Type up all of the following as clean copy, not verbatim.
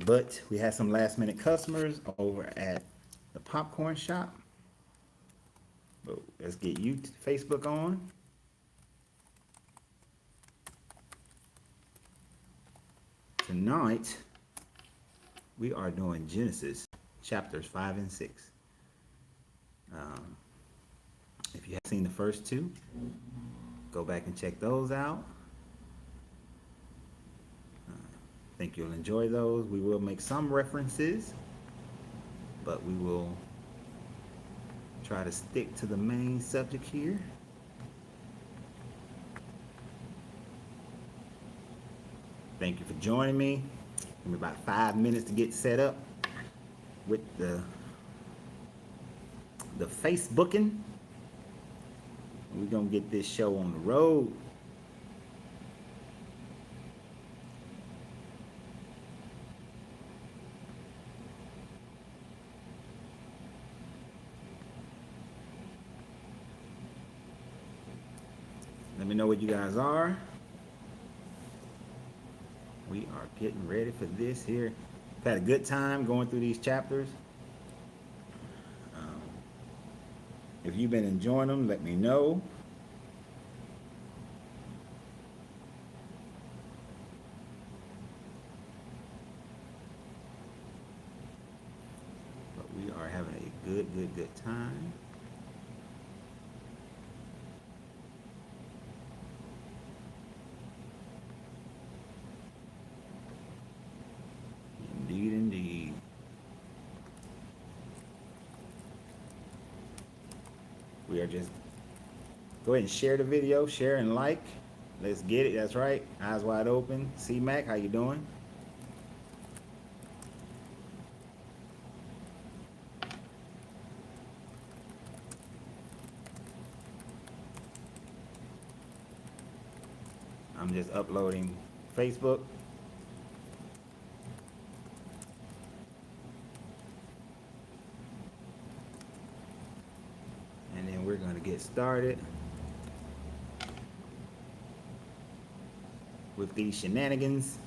But we had some last minute customers over at the popcorn shop. But let's get you Facebook on. Tonight, we are doing Genesis chapters 5 and 6. Um, if you haven't seen the first two, go back and check those out. I think you'll enjoy those. We will make some references, but we will try to stick to the main subject here. Thank you for joining me. Give me about 5 minutes to get set up with the Facebooking. We're gonna get this show on the road. Let me know what you guys are. We are getting ready for this here. I've had a good time going through these chapters. If you've been enjoying them, let me know. But we are having a good time. Indeed. We are just go ahead and share the video, share and like. Let's get it. That's right. Eyes wide open. C-Mac, how you doing? I'm just uploading Facebook. And then we're going to get started with these shenanigans.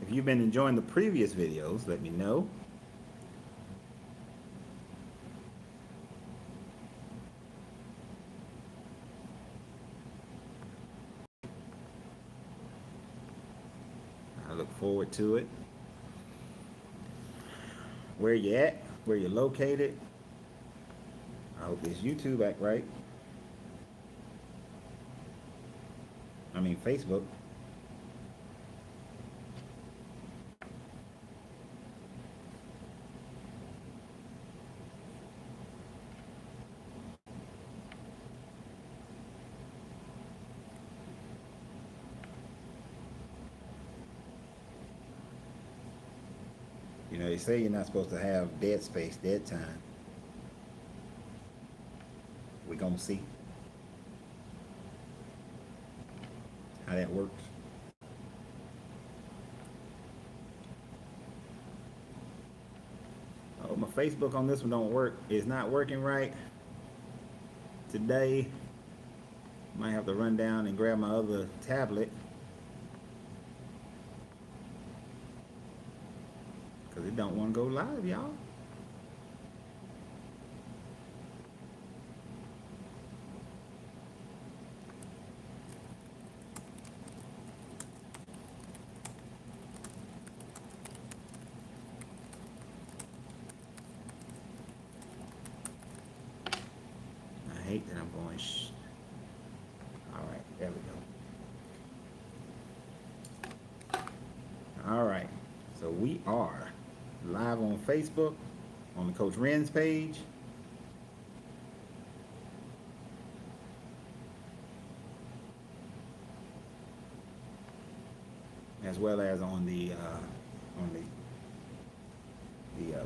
If you've been enjoying the previous videos, let me know. I look forward to it. Where you at? Where you located? I hope this YouTube act right. I mean Facebook. You know, they say you're not supposed to have dead space, dead time. We're gonna see how that works. Oh, my Facebook on this one don't work. It's not working right today. Might have to run down and grab my other tablet, because it don't want to go live, y'all. I hate that I'm going all right, there we go. All right, so we are live on Facebook on the Coach Renz page. As well as on the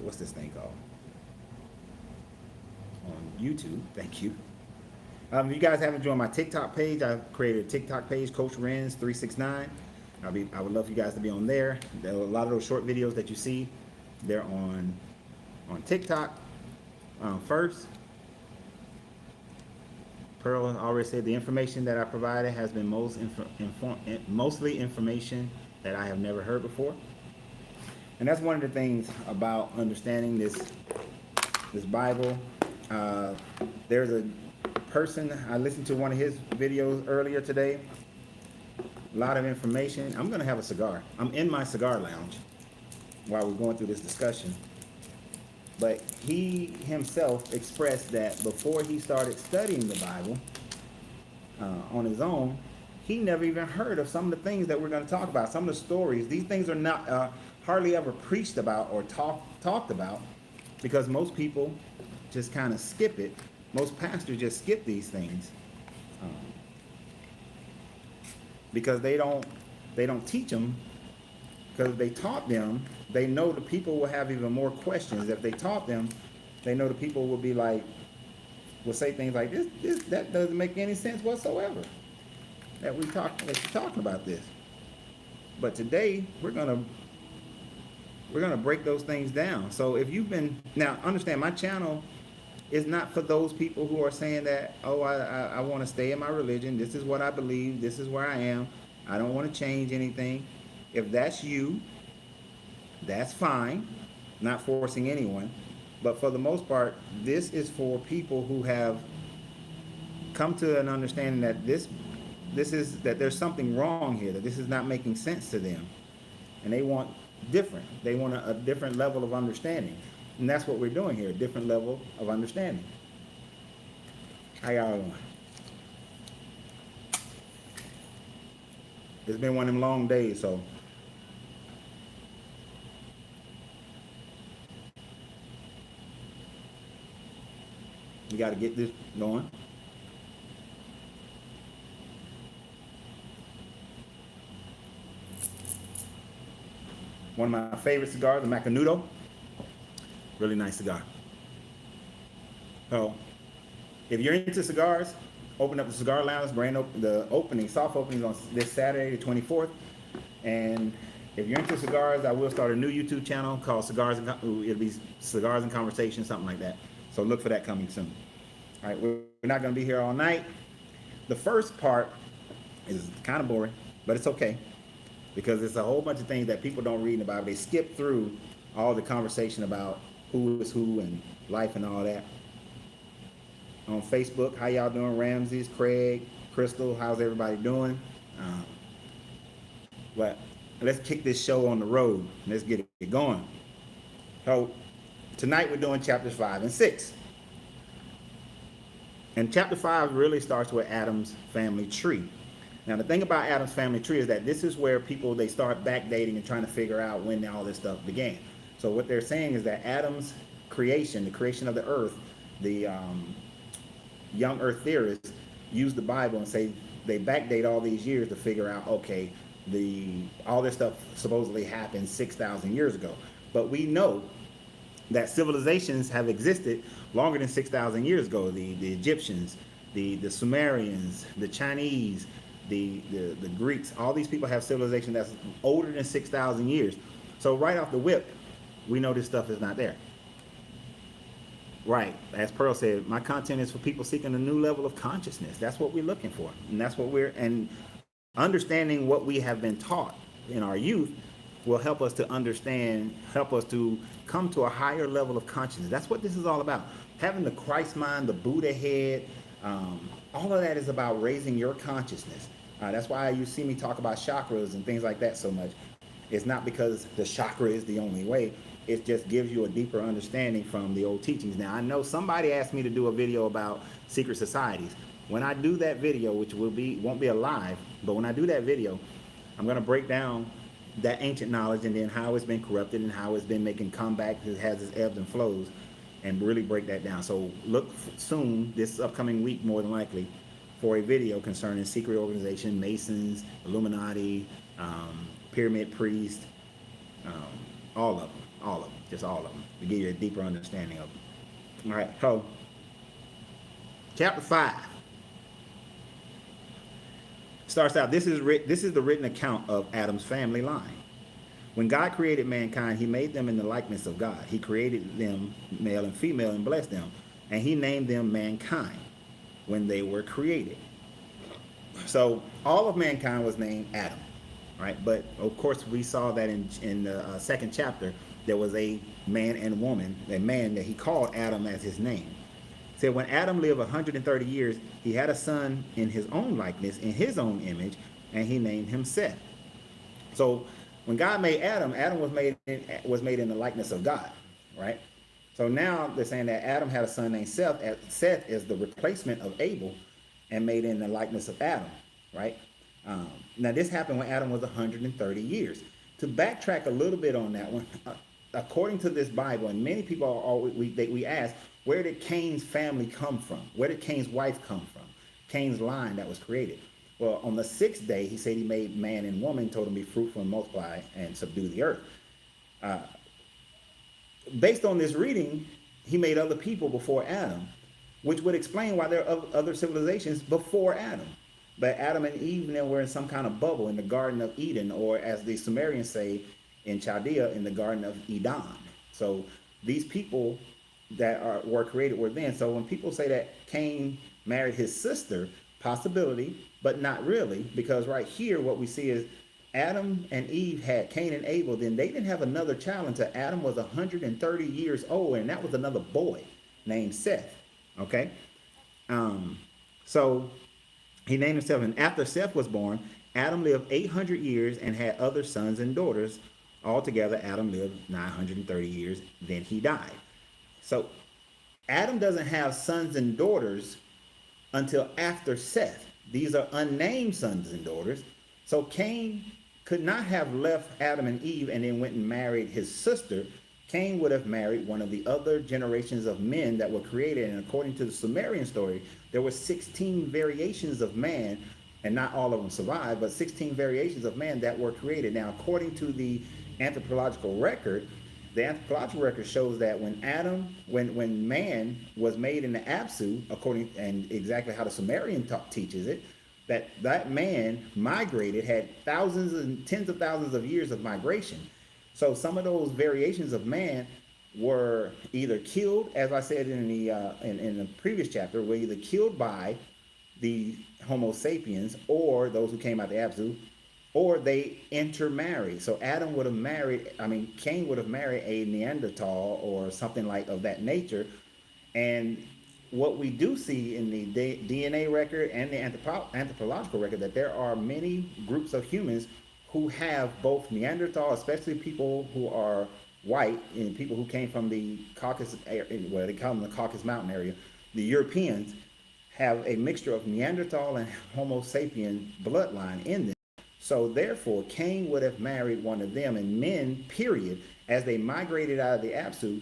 what's this thing called? On YouTube. Thank you. If you guys haven't joined my TikTok page, I've created a TikTok page, Coach Renz 369. I would love for you guys to be on there. A lot of those short videos that you see, they're on TikTok first. Pearl already said the information that I provided has been mostly information that I have never heard before. And that's one of the things about understanding this Bible. There's a person, I listened to one of his videos earlier today. A lot of information. I'm going to have a cigar. I'm in my cigar lounge while we're going through this discussion. But he himself expressed that before he started studying the Bible on his own, he never even heard of some of the things that we're going to talk about. Some of the stories. These things are not hardly ever preached about or talked about, because most people just kind of skip it. Most pastors just skip these things because they don't teach them. Because if they taught them, they know the people will have even more questions. If they taught them, they know the people will be like, will say things like that doesn't make any sense whatsoever. That you're talking about this. But today we're gonna break those things down. So if you've been, now understand, my channel is not for those people who are saying that, oh, I want to stay in my religion. This is what I believe. This is where I am. I don't want to change anything. If that's you, that's fine. Not forcing anyone. But for the most part, this is for people who have come to an understanding that that there's something wrong here, that this is not making sense to them. And they want different. They want a different level of understanding. And that's what we're doing here, a different level of understanding. How y'all doing? It's been one of them long days, so we got to get this going. One of my favorite cigars, the Macanudo. Really nice cigar. So, if you're into cigars, open up the cigar lounge. The soft opening is on this Saturday, the 24th. And if you're into cigars, I will start a new YouTube channel called it'll be Cigars and Conversation, something like that. So look for that coming soon. All right, we're not going to be here all night. The first part is kind of boring, but it's okay, because it's a whole bunch of things that people don't read about. They skip through all the conversation about who is who and life and all that. On Facebook, how y'all doing? Ramses, Craig, Crystal, how's everybody doing? But let's kick this show on the road. Let's get it going. So tonight we're doing chapters 5 and 6. And chapter 5 really starts with Adam's family tree. Now the thing about Adam's family tree is that this is where they start backdating and trying to figure out when all this stuff began. So what they're saying is that Adam's creation, the creation of the earth, the young earth theorists use the Bible and say they backdate all these years to figure out, okay, all this stuff supposedly happened 6,000 years ago. But we know that civilizations have existed longer than 6,000 years ago. The Egyptians, the Sumerians, the Chinese, the Greeks, all these people have civilization that's older than 6,000 years. So right off the whip, we know this stuff is not there. Right, as Pearl said, my content is for people seeking a new level of consciousness. That's what we're looking for, and that's what and understanding what we have been taught in our youth will help us to understand, help us to come to a higher level of consciousness. That's what this is all about. Having the Christ mind, the Buddha head, all of that is about raising your consciousness. That's why you see me talk about chakras and things like that so much. It's not because the chakra is the only way. It just gives you a deeper understanding from the old teachings. Now, I know somebody asked me to do a video about secret societies. When I do that video, which won't be alive, but when I do that video, I'm going to break down that ancient knowledge and then how it's been corrupted and how it's been making comebacks. It has its ebbs and flows, and really break that down. So look soon, this upcoming week more than likely, for a video concerning secret organization, Masons, Illuminati, Pyramid Priests, all of them, just all of them, to give you a deeper understanding of them. All right, so chapter 5 starts out, this is the written account of Adam's family line. When God created mankind, he made them in the likeness of God. He created them male and female and blessed them. And he named them mankind when they were created. So all of mankind was named Adam, right? But of course, we saw that in the second chapter, there was a man and woman, a man that he called Adam as his name. It said when Adam lived 130 years, he had a son in his own likeness, in his own image, and he named him Seth. So when God made Adam, Adam was made in the likeness of God, right? So now they're saying that Adam had a son named Seth. Seth is the replacement of Abel and made in the likeness of Adam, right? Now this happened when Adam was 130 years. To backtrack a little bit on that one, according to this Bible, and many people are always, we ask, where did Cain's family come from? Where did Cain's wife come from? Cain's line that was created. Well, on the sixth day, he said he made man and woman, told them be fruitful and multiply and subdue the earth. Based on this reading, he made other people before Adam, which would explain why there are other civilizations before Adam. But Adam and Eve now were in some kind of bubble in the Garden of Eden, or as the Sumerians say in Chaldea, in the Garden of Eden. So these people that were created were then. So when people say that Cain married his sister, possibility, but not really, because right here what we see is Adam and Eve had Cain and Abel. Then they didn't have another child until Adam was 130 years old, and that was another boy named Seth. Okay, so he named himself, and after Seth was born, Adam lived 800 years and had other sons and daughters. Altogether, Adam lived 930 years, then he died. So Adam doesn't have sons and daughters until after Seth. These are unnamed sons and daughters. So Cain could not have left Adam and Eve and then went and married his sister. Cain would have married one of the other generations of men that were created. And according to the Sumerian story, there were 16 variations of man, and not all of them survived, but 16 variations of man that were created. Now, according to the anthropological record, the anthropological record shows that when man was made in the Apsu, according and exactly how the Sumerian teaches it, that man migrated, had thousands and tens of thousands of years of migration. So some of those variations of man were either killed, as I said in the previous chapter, were either killed by the Homo sapiens or those who came out the Apsu, or they intermarry. So Cain would have married a Neanderthal or something like of that nature. And what we do see in the DNA record and the anthropological record, that there are many groups of humans who have both Neanderthal, especially people who are white and people who came from the Caucasus area, well, they call them the Caucasus Mountain area. The Europeans have a mixture of Neanderthal and Homo sapien bloodline in them. So therefore, Cain would have married one of them, and men, period, as they migrated out of the Apsu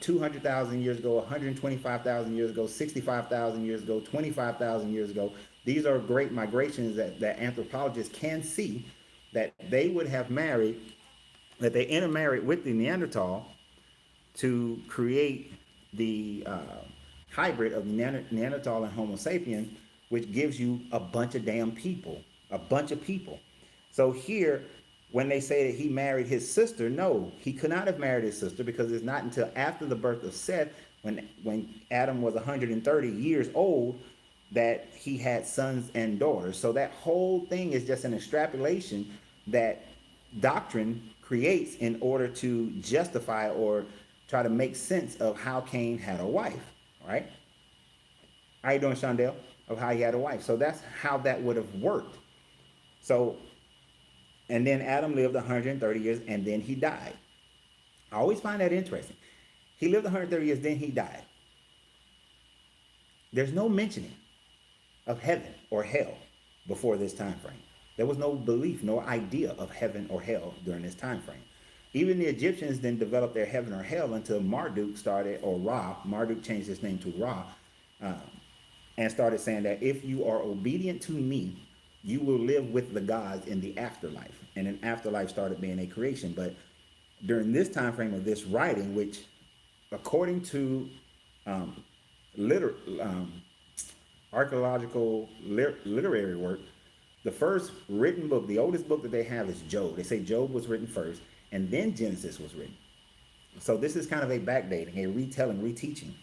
200,000 years ago, 125,000 years ago, 65,000 years ago, 25,000 years ago. These are great migrations that anthropologists can see, that they would have married, that they intermarried with the Neanderthal to create the hybrid of Neanderthal and Homo sapien, which gives you a bunch of damn people. A bunch of people. So here, when they say that he married his sister, no, he could not have married his sister, because it's not until after the birth of Seth, when Adam was 130 years old, that he had sons and daughters. So that whole thing is just an extrapolation that doctrine creates in order to justify or try to make sense of how Cain had a wife, right? How you doing, Shondell? Of how he had a wife. So that's how that would have worked. So, and then Adam lived 130 years and then he died. I always find that interesting. He lived 130 years, then he died. There's no mentioning of heaven or hell before this time frame. There was no belief, no idea of heaven or hell during this time frame. Even the Egyptians didn't develop their heaven or hell until Marduk started, or Ra. Marduk changed his name to Ra, and started saying that if you are obedient to me, you will live with the gods in the afterlife. And then afterlife started being a creation. But during this time frame of this writing, which according to archaeological literary work, The first written book, the oldest book that they have is Job. They say Job was written first, and then Genesis was written. So this is kind of a backdating, a retelling, reteaching.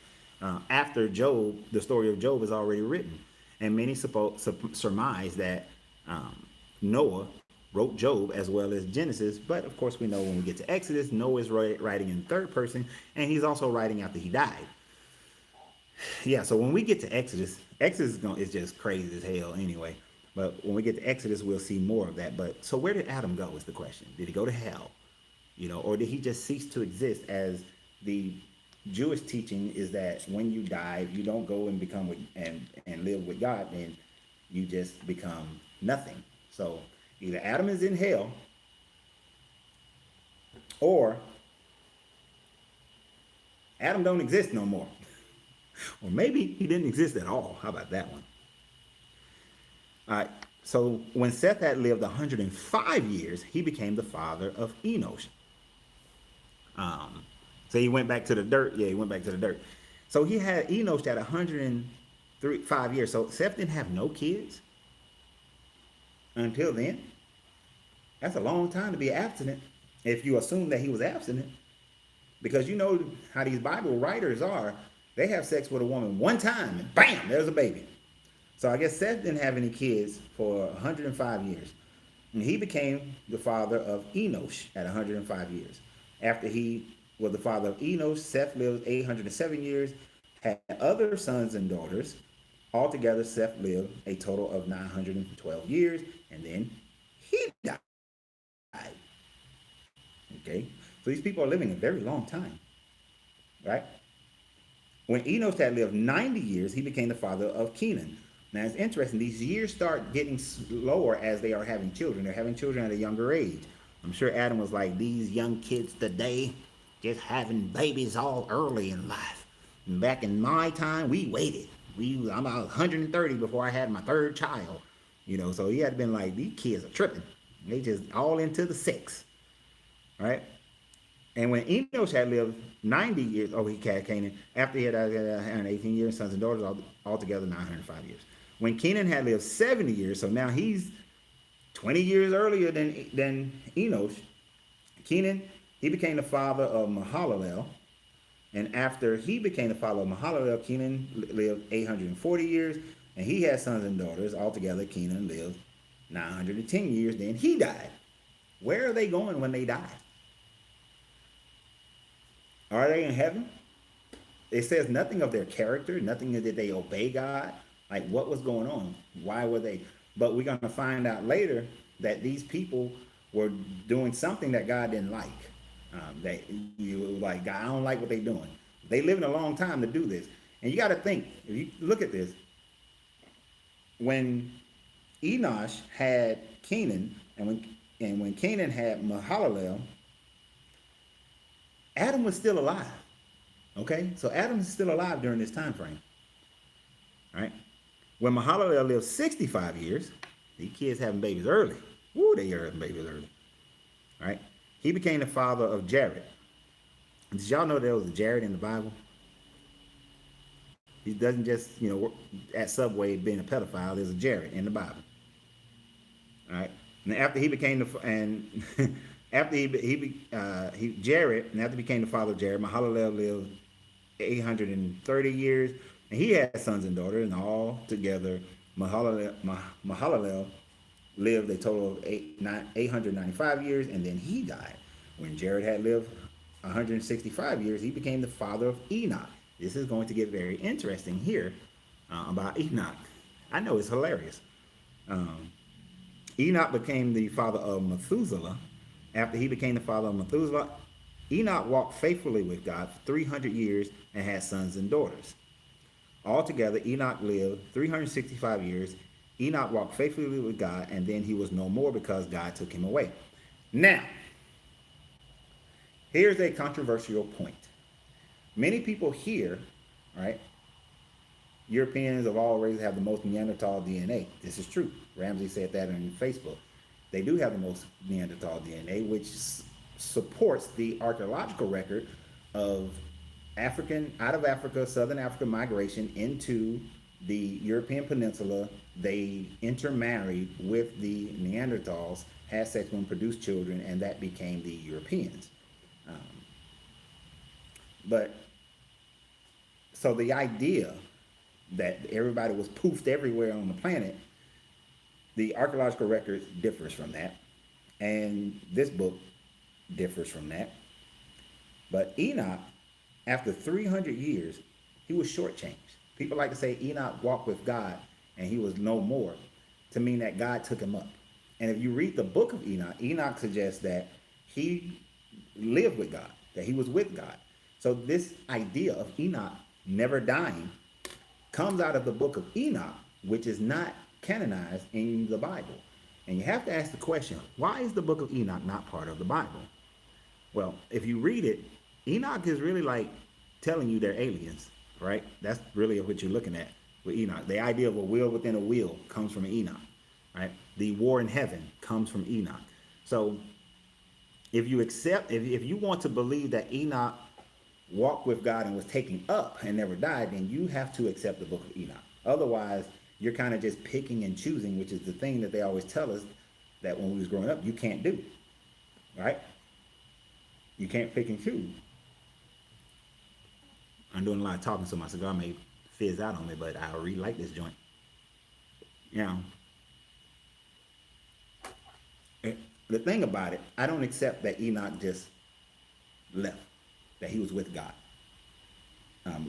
After Job, the story of Job is already written, and many surmise that Noah wrote Job as well as Genesis. But of course, we know when we get to Exodus, Noah is writing in third person, and he's also writing after he died. Yeah, so when we get to Exodus, is just crazy as hell anyway. But when we get to Exodus, we'll see more of that. But so where did Adam go is the question. Did he go to hell? Or did he just cease to exist? As the Jewish teaching is that when you die, you don't go and become and live with God, and you just become nothing. So either Adam is in hell, or Adam don't exist no more. Or maybe he didn't exist at all. How about that one? All right. So when Seth had lived 105 years, he became the father of Enosh. So he went back to the dirt. Yeah, he went back to the dirt. So he had Enosh at 105 years. So Seth didn't have no kids until then. That's a long time to be abstinent, if you assume that he was abstinent. Because you know how these Bible writers are. They have sex with a woman one time and bam, there's a baby. So I guess Seth didn't have any kids for 105 years. And he became the father of Enosh at 105 years. After he was the father of Enosh, Seth lived 807 years, had other sons and daughters. Altogether, Seth lived a total of 912 years, and then he died. Okay? So these people are living a very long time, right? When Enosh had lived 90 years, he became the father of Kenan. Now, it's interesting. These years start getting slower as they are having children. They're having children at a younger age. I'm sure Adam was like, these young kids today just having babies all early in life. And back in my time, we waited. I'm about 130 before I had my third child. So he had been like, these kids are tripping. They just all into the sex, right? And when Enosh had lived 90 years, he had Canaan, after he had 118 years, sons and daughters, altogether 905 years. When Kenan had lived 70 years, so now he's 20 years earlier than Enosh, Kenan, he became the father of Mahalalel. And after he became the father of Mahalalel, Kenan lived 840 years, and he had sons and daughters. Altogether, Kenan lived 910 years, then he died. Where are they going when they die? Are they in heaven? It says nothing of their character, nothing that they obey God. Like, what was going on? Why were they? But we're going to find out later that these people were doing something that God didn't like. God, I don't like what they're doing. They lived a long time to do this. And you got to think, if you look at this, when Enosh had Kenan, and when Kenan had Mahalalel, Adam was still alive. Okay? So Adam is still alive during this time frame. All right? When Mahalalel lived 65 years, these kids having babies early. Woo, they are having babies early. All right? He became the father of Jared. Did y'all know there was a Jared in the Bible? He doesn't just, at Subway being a pedophile. There's a Jared in the Bible. All right? And after he became after he became the father of Jared, Mahalalel lived 830 years, and he had sons and daughters, and all together, Mahalalel lived a total of 895 years, and then he died. When Jared had lived 165 years, he became the father of Enoch. This is going to get very interesting here about Enoch. I know it's hilarious. Enoch became the father of Methuselah. After he became the father of Methuselah, Enoch walked faithfully with God for 300 years and had sons and daughters. Altogether, Enoch lived 365 years. Enoch walked faithfully with God, and then he was no more because God took him away. Now, here's a controversial point. Many people here, right, Europeans of all races have the most Neanderthal DNA. This is true. Ramsey said that on Facebook. They do have the most Neanderthal DNA, which supports the archaeological record of out of Africa, Southern Africa migration into the European peninsula. They intermarried with the Neanderthals, had sex with them, produced children, and that became the Europeans. Um, but so the idea that everybody was poofed everywhere on the planet, the archaeological record differs from that, and this book differs from that. But Enoch, after 300 years, he was shortchanged. People like to say Enoch walked with God and he was no more, to mean that God took him up. And if you read the book of Enoch, Enoch suggests that he lived with God, that he was with God. So this idea of Enoch never dying comes out of the book of Enoch, which is not canonized in the Bible. And you have to ask the question, why is the book of Enoch not part of the Bible? Well, if you read it, Enoch is really like telling you they're aliens, right? That's really what you're looking at with Enoch. The idea of a wheel within a wheel comes from Enoch, right? The war in heaven comes from Enoch. So if you accept, if you want to believe that Enoch walked with God and was taken up and never died, then you have to accept the book of Enoch. Otherwise, you're kind of just picking and choosing, which is the thing that they always tell us that when we was growing up, you can't do, right? You can't pick and choose. I'm doing a lot of talking, so my cigar may fizz out on me, but I really like this joint. You know, the thing about it, I don't accept that Enoch just left, that he was with God.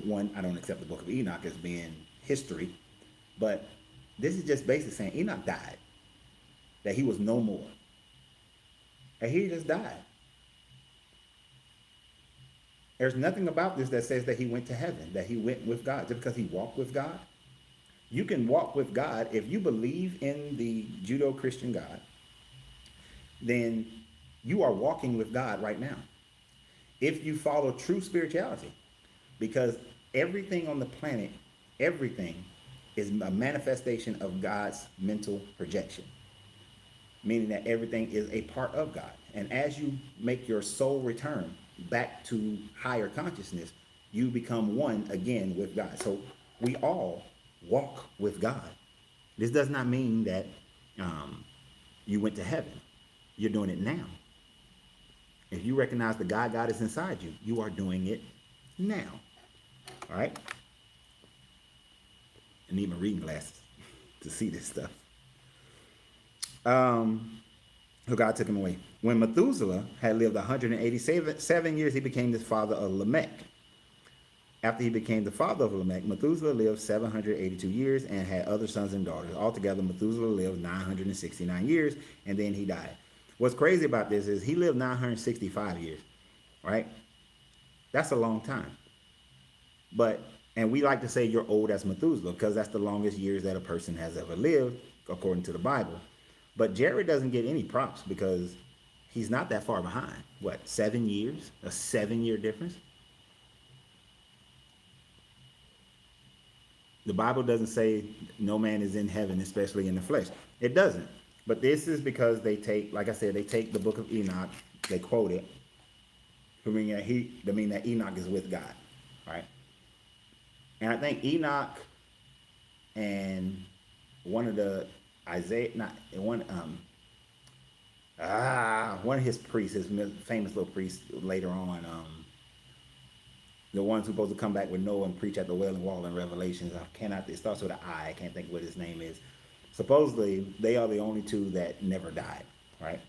One, I don't accept the book of Enoch as being history, but this is just basically saying Enoch died, that he was no more, and he just died. There's nothing about this that says that he went to heaven, that he went with God, just because he walked with God. You can walk with God if you believe in the Judeo-Christian God, then you are walking with God right now. If you follow true spirituality, because everything on the planet, everything is a manifestation of God's mental projection, meaning that everything is a part of God. And as you make your soul return back to higher consciousness, you become one again with God. So we all walk with God. This does not mean that you went to heaven. You're doing it now. If you recognize the God is inside you, you are doing it now. All right? I need my reading glasses to see this stuff. So God took him away. When Methuselah had lived 187 years, he became the father of Lamech. After he became the father of Lamech, Methuselah lived 782 years and had other sons and daughters. Altogether, Methuselah lived 969 years, and then he died. What's crazy about this is he lived 965 years, right? That's a long time. And we like to say you're old as Methuselah because that's the longest years that a person has ever lived, according to the Bible. But Jared doesn't get any props because he's not that far behind. What, 7 years? A 7-year difference? The Bible doesn't say no man is in heaven, especially in the flesh. It doesn't. But this is because they take, like I said, they take the book of Enoch, they quote it, to mean that Enoch is with God, right? And I think Enoch and one of the one of his priests, his famous little priest later on, the ones who supposed to come back with Noah and preach at the Wailing Wall in Revelations. It starts with an I. I can't think what his name is. Supposedly, they are the only two that never died, right?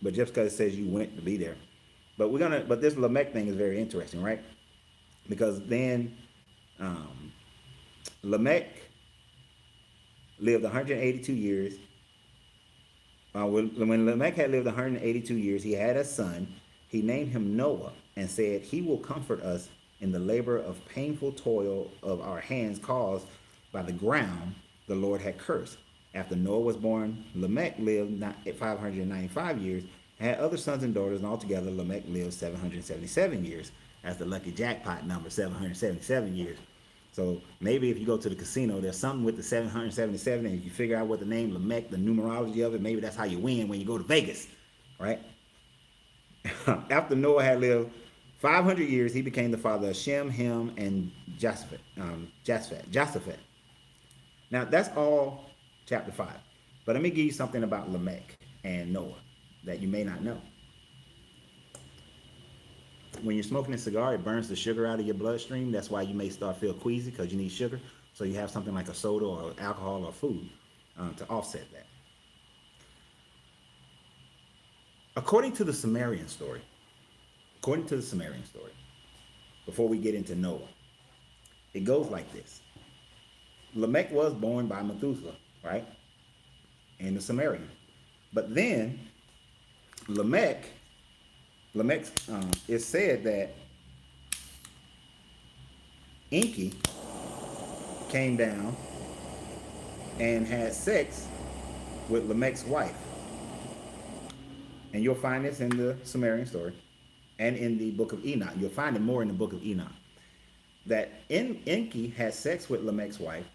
But just because it says you went to be there. But this Lamech thing is very interesting, right? Because then Lamech lived 182 years. When Lamech had lived 182 years, he had a son. He named him Noah and said, he will comfort us in the labor of painful toil of our hands caused by the ground the Lord had cursed. After Noah was born, Lamech lived 595 years, had other sons and daughters, and altogether Lamech lived 777 years. That's the lucky jackpot number, 777 years. So maybe if you go to the casino, there's something with the 777, and if you figure out what the name Lamech, the numerology of it, maybe that's how you win when you go to Vegas, right? After Noah had lived 500 years, he became the father of Shem, Ham, and Japheth. Now, that's all chapter 5. But let me give you something about Lamech and Noah that you may not know. When you're smoking a cigar, it burns the sugar out of your bloodstream. That's why you may start feel queasy, because you need sugar. So you have something like a soda or alcohol or food to offset that. According to the Sumerian story, before we get into Noah, it goes like this. Lamech was born by Methuselah, right? And the Sumerian. But then Lamech, it's said that Enki came down and had sex with Lamech's wife. And you'll find this in the Sumerian story and in the book of Enoch. You'll find it more in the book of Enoch. That Enki had sex with Lamech's wife.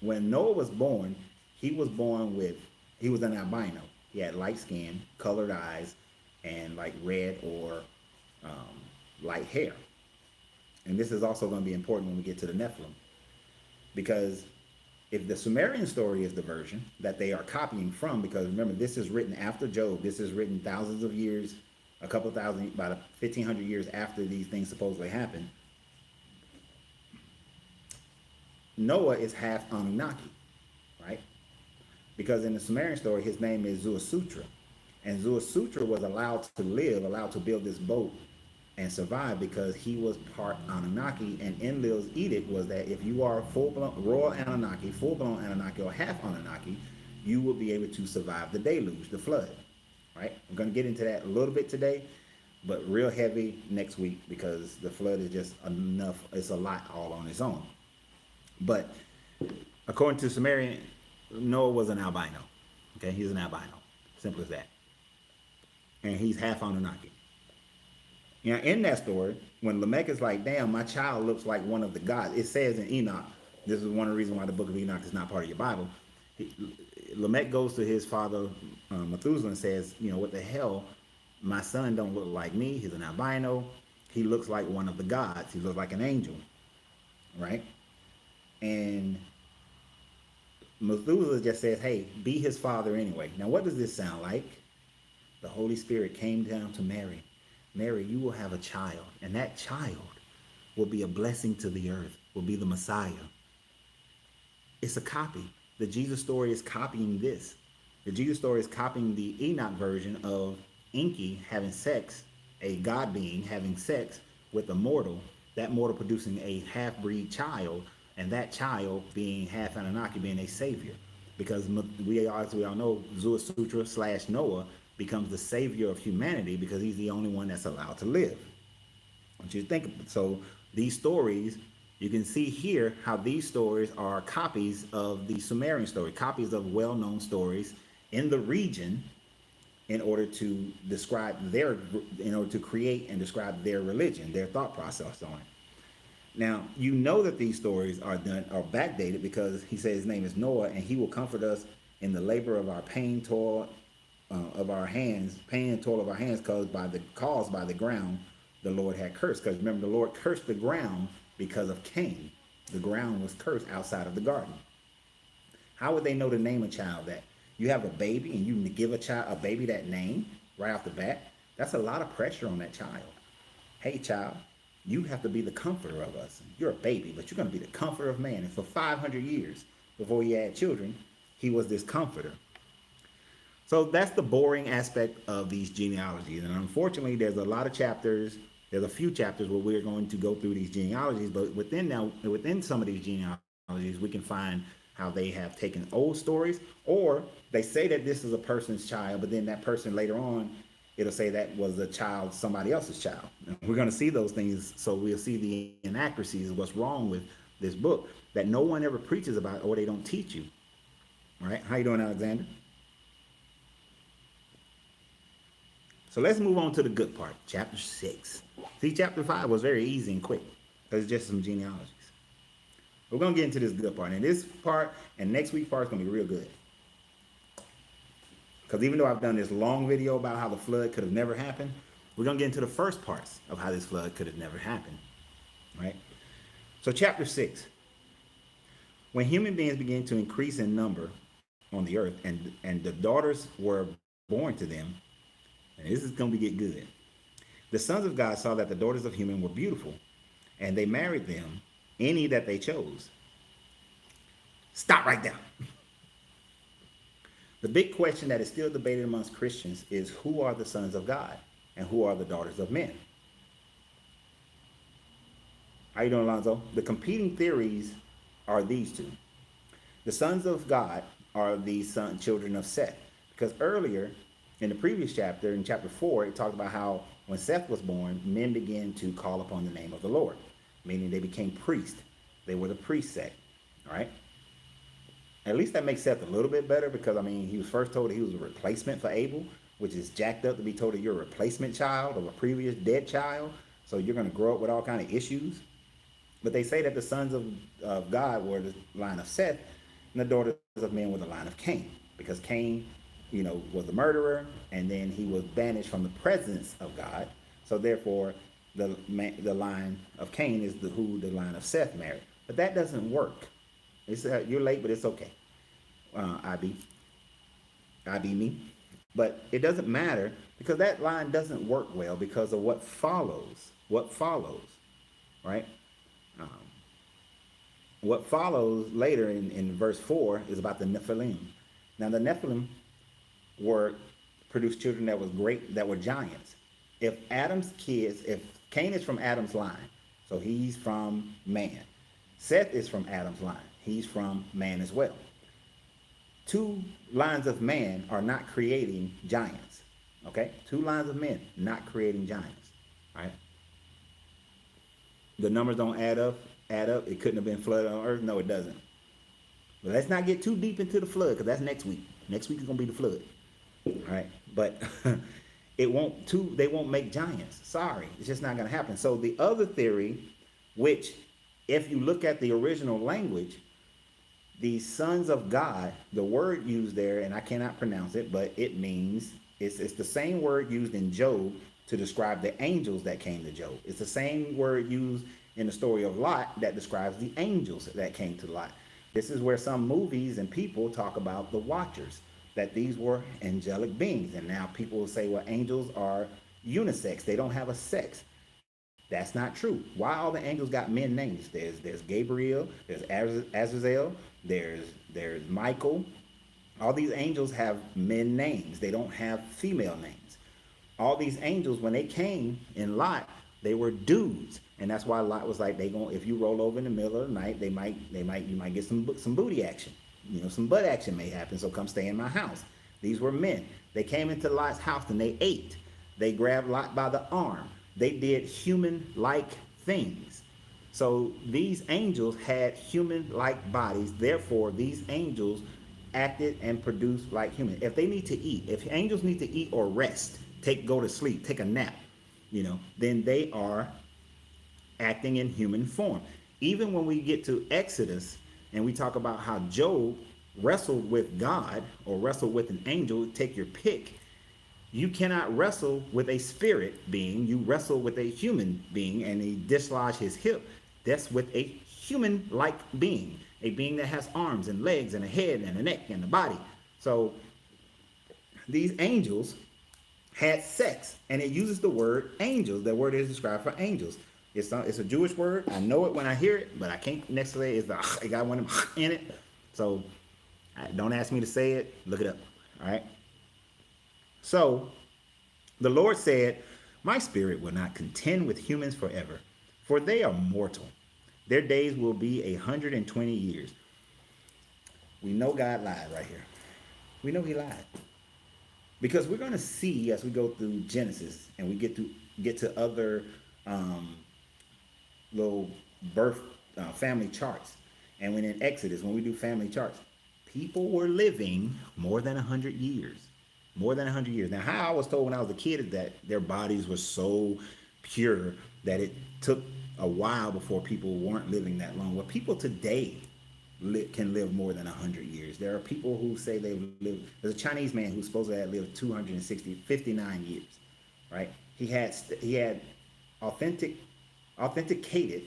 When Noah was born, he was an albino. He had light skin, colored eyes, and like red or light hair. And this is also going to be important when we get to the Nephilim. Because if the Sumerian story is the version that they are copying from, because remember, this is written after Job. This is written thousands of years, about 1,500 years after these things supposedly happened. Noah is half Anunnaki, right? Because in the Sumerian story, his name is Zuasutra. And Zuasutra was allowed to build this boat and survive because he was part Anunnaki. And Enlil's edict was that if you are full-blown royal Anunnaki, full-blown Anunnaki, or half Anunnaki, you will be able to survive the deluge, the flood, right? I'm going to get into that a little bit today, but real heavy next week because the flood is just enough. It's a lot all on its own. But according to Sumerian, Noah was an albino. Okay, he's an albino. Simple as that. And he's half Anunnaki. Now, in that story, when Lamech is like, damn, my child looks like one of the gods. It says in Enoch, this is one of the reasons why the book of Enoch is not part of your Bible. Lamech goes to his father, Methuselah, and says, what the hell? My son don't look like me. He's an albino. He looks like one of the gods. He looks like an angel, right? And Methuselah just says, hey, be his father anyway. Now, what does this sound like? The Holy Spirit came down to Mary. Mary, you will have a child, and that child will be a blessing to the earth, will be the Messiah. It's a copy. The Jesus story is copying this. The Jesus story is copying the Enoch version of Enki having sex, a god being having sex with a mortal, that mortal producing a half-breed child, and that child being half Anunnaki, being a savior. Because as we all know, Zuasutra / Noah becomes the savior of humanity because he's the only one that's allowed to live. I want you to think of it. So these stories, you can see here how these stories are copies of the Sumerian story, copies of well-known stories in the region in order to create and describe their religion, their thought process on it. Now, you know that these stories are backdated because he says his name is Noah, and he will comfort us in the labor of our pain, toil of our hands, caused by the ground the Lord had cursed. Because remember, the Lord cursed the ground because of Cain. The ground was cursed outside of the garden. How would they know to name a child that? You have a baby and you give a baby that name right off the bat? That's a lot of pressure on that child. Hey, child, you have to be the comforter of us. You're a baby, but you're going to be the comforter of man. And for 500 years before he had children, he was this comforter. So that's the boring aspect of these genealogies. And unfortunately, there's a lot of chapters. There's a few chapters where we're going to go through these genealogies. But within some of these genealogies, we can find how they have taken old stories, or they say that this is a person's child, but then that person later on, it'll say that was a child, somebody else's child. And we're going to see those things. So we'll see the inaccuracies of what's wrong with this book that no one ever preaches about, or they don't teach you. All right. How you doing, Alexander? So let's move on to the good part, chapter 6. See, chapter 5 was very easy and quick. It's just some genealogies. We're going to get into this good part. And this part and next week's part is going to be real good. Because even though I've done this long video about how the flood could have never happened, we're going to get into the first parts of how this flood could have never happened, right? So chapter 6, when human beings began to increase in number on the earth, and the daughters were born to them, and this is going to get good. The sons of God saw that the daughters of human were beautiful, and they married them, any that they chose. Stop right there. The big question that is still debated amongst Christians is, who are the sons of God and who are the daughters of men? How you doing, Larenzo? The competing theories are these two. The sons of God are the children of Seth, because earlier in the previous chapter, in chapter 4, it talked about how when Seth was born, men began to call upon the name of the Lord, meaning they became priests. They were the priest sect, all right? At least that makes Seth a little bit better, because, I mean, he was first told that he was a replacement for Abel, which is jacked up to be told that you're a replacement child of a previous dead child, so you're going to grow up with all kind of issues. But they say that the sons of God were the line of Seth, and the daughters of men were the line of Cain, because Cain, you know, was a murderer, and then he was banished from the presence of God. So therefore, the line of Cain is who the line of Seth married. But that doesn't work. It's, you're late, but it's okay. I be me. But it doesn't matter, because that line doesn't work well because of what follows. What follows, right? What follows later in verse 4 is about the Nephilim. Now the Nephilim produced children that was great, that were giants. If Cain is from Adam's line, so he's from man. Seth is from Adam's line. He's from man as well. Two lines of man are not creating giants. Okay? Two lines of men not creating giants. All right? The numbers don't add up. It couldn't have been flooded on earth. No, it doesn't. But let's not get too deep into the flood, because that's next week. Next week is going to be the flood. All right? But they won't make giants. Sorry. It's just not going to happen. So the other theory, which if you look at the original language, the sons of God, the word used there, and I cannot pronounce it, but it means, it's the same word used in Job to describe the angels that came to Job. It's the same word used in the story of Lot that describes the angels that came to Lot. This is where some movies and people talk about the Watchers, that these were angelic beings. And now people will say, well, angels are unisex. They don't have a sex. That's not true. Why all the angels got men names? There's Gabriel, there's Azazel, there's Michael. All these angels have men names. They don't have female names. All these angels, when they came in Lot, they were dudes. And that's why Lot was like, if you roll over in the middle of the night, you might get some booty action. You know, some butt action may happen, so come stay in my house. These were men. They came into Lot's house and they ate. They grabbed Lot by the arm. They did human-like things. So these angels had human-like bodies. Therefore, these angels acted and produced like humans. If they need to eat, if angels need to eat or rest, go to sleep, take a nap, you know, then they are acting in human form. Even when we get to Exodus and we talk about how Job wrestled with God or wrestled with an angel, take your pick. You cannot wrestle with a spirit being. You wrestle with a human being, and he dislodged his hip. That's with a human-like being, a being that has arms and legs and a head and a neck and a body. So these angels had sex, and it uses the word angels. The word is described for angels. It's a Jewish word. I know it when I hear it, but I can't necessarily. It got one in it. So don't ask me to say it. Look it up. All right. So the Lord said, my spirit will not contend with humans forever, for they are mortal. Their days will be 120 years. We know God lied right here. We know he lied. Because we're going to see as we go through Genesis and we get to other little birth family charts. And when in Exodus, when we do family charts, people were living more than 100 years. More than 100 years. Now, how I was told when I was a kid is that their bodies were so pure that it took a while before people weren't living that long. Well, people today can live more than 100 years. There are people who say they've lived. There's a Chinese man who supposedly had lived 59 years, right? he had authentic authenticated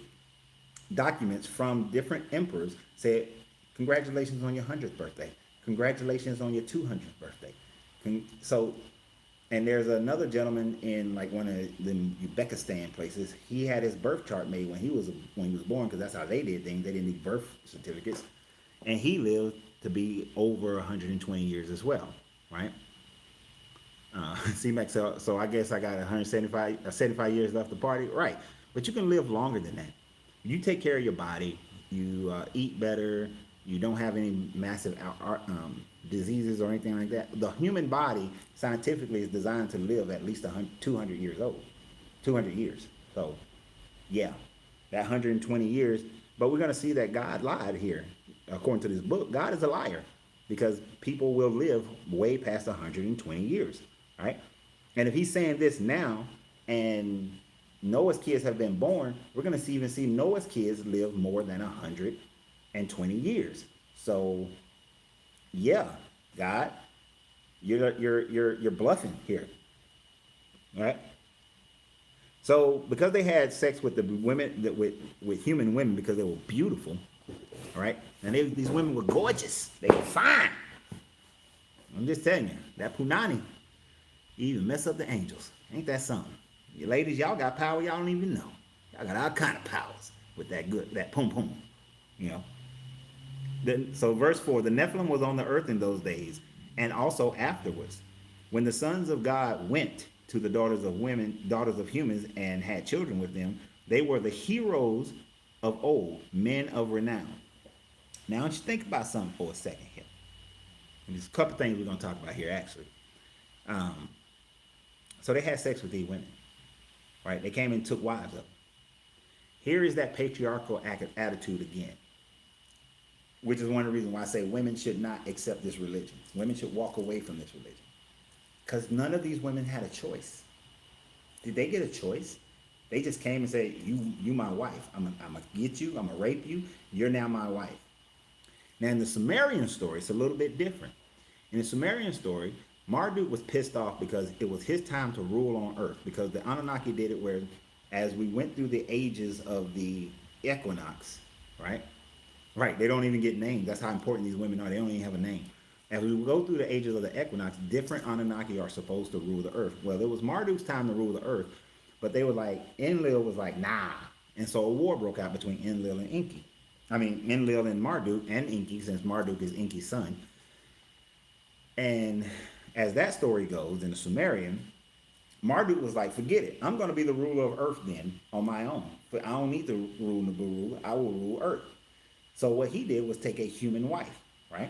documents from different emperors said, congratulations on your 100th birthday, congratulations on your 200th birthday. So, and there's another gentleman in like one of the Uzbekistan places. He had his birth chart made when he was born, because that's how they did things. They didn't need birth certificates, and he lived to be over 120 years as well, right? So I guess I got 75 years left to party, right? But you can live longer than that. You take care of your body, you eat better, you don't have any massive diseases or anything like that. The human body scientifically is designed to live at least 200 years old, 200 years. So, yeah, that 120 years. But we're going to see that God lied here. According to this book, God is a liar, because people will live way past 120 years, right? And if he's saying this now, and Noah's kids have been born, we're going to even see Noah's kids live more than 120 years. So, yeah, God, you're bluffing here, right? So, because they had sex with the women, with human women, because they were beautiful, right? And these women were gorgeous. They were fine. I'm just telling you, that punani even mess up the angels. Ain't that something? You ladies, y'all got power y'all don't even know. Y'all got all kind of powers with that pum pum, you know. So verse 4, the Nephilim was on the earth in those days, and also afterwards, when the sons of God went to the daughters of humans, and had children with them. They were the heroes of old, men of renown. Now, don't you think about something for a second here. And there's a couple things we're going to talk about here, actually. So they had sex with these women, right? They came and took wives of them. Here is that patriarchal attitude again, which is one of the reasons why I say women should not accept this religion. Women should walk away from this religion, because none of these women had a choice. Did they get a choice? They just came and said, you my wife. I'm gonna get you. I'm gonna rape you. You're now my wife. Now, in the Sumerian story, it's a little bit different. In the Sumerian story, Marduk was pissed off because it was his time to rule on earth, because the Anunnaki did it where, as we went through the ages of the equinox, right? Right, they don't even get names. That's how important these women are. They don't even have a name. As we go through the ages of the equinox, different Anunnaki are supposed to rule the earth. Well, it was Marduk's time to rule the earth, but they were like, Enlil was like, nah. And so a war broke out between Enlil and Enki. Enlil and Marduk, and Enki, since Marduk is Enki's son. And as that story goes, in the Sumerian, Marduk was like, forget it. I'm going to be the ruler of earth then on my own. But I don't need to rule Nabu. I will rule earth. So what he did was take a human wife, right?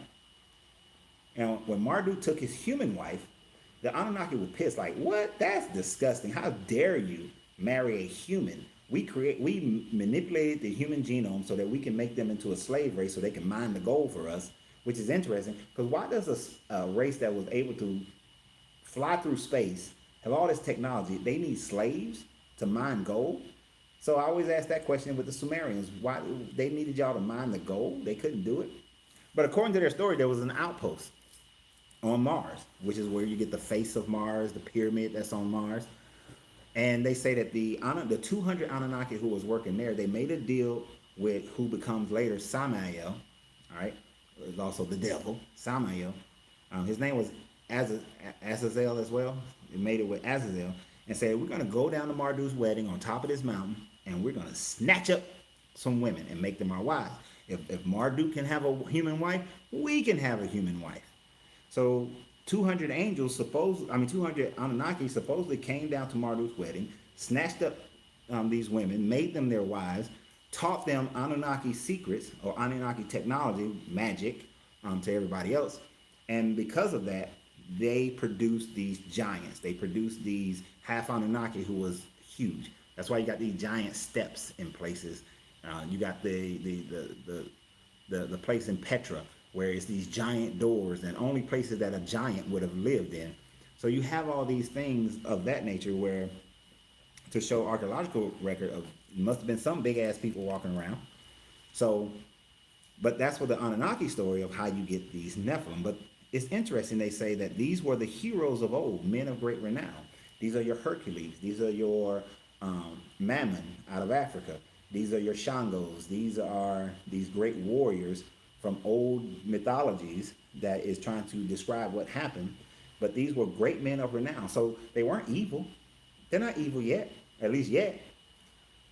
And when Marduk took his human wife, the Anunnaki were pissed, like, what? That's disgusting. How dare you marry a human? We manipulated the human genome so that we can make them into a slave race so they can mine the gold for us, which is interesting, because why does a race that was able to fly through space, have all this technology, they need slaves to mine gold? So I always ask that question with the Sumerians. Why they needed y'all to mine the gold? They couldn't do it. But according to their story, there was an outpost on Mars, which is where you get the face of Mars, the pyramid that's on Mars. And they say that the 200 Anunnaki who was working there, they made a deal with who becomes later Samael, all right? It was also the devil, Samael. His name was Azazel as well. They made it with Azazel and said, we're going to go down to Marduk's wedding on top of this mountain, and we're going to snatch up some women and make them our wives. If Marduk can have a human wife, we can have a human wife. So 200 Anunnaki supposedly came down to Marduk's wedding, snatched up these women, made them their wives, taught them Anunnaki secrets or Anunnaki technology, magic, to everybody else. And because of that, they produced these giants. They produced these half Anunnaki who was huge. That's why you got these giant steps in places. You got the place in Petra where it's these giant doors, and only places that a giant would have lived in. So you have all these things of that nature where, to show archaeological record of, must have been some big ass people walking around. So, but that's what the Anunnaki story of how you get these Nephilim. But it's interesting, they say that these were the heroes of old, men of great renown. These are your Hercules. These are your Mammon out of Africa. These are your Shangos. These are these great warriors from old mythologies that is trying to describe what happened. But these were great men of renown. So they weren't evil. They're not evil yet, at least yet.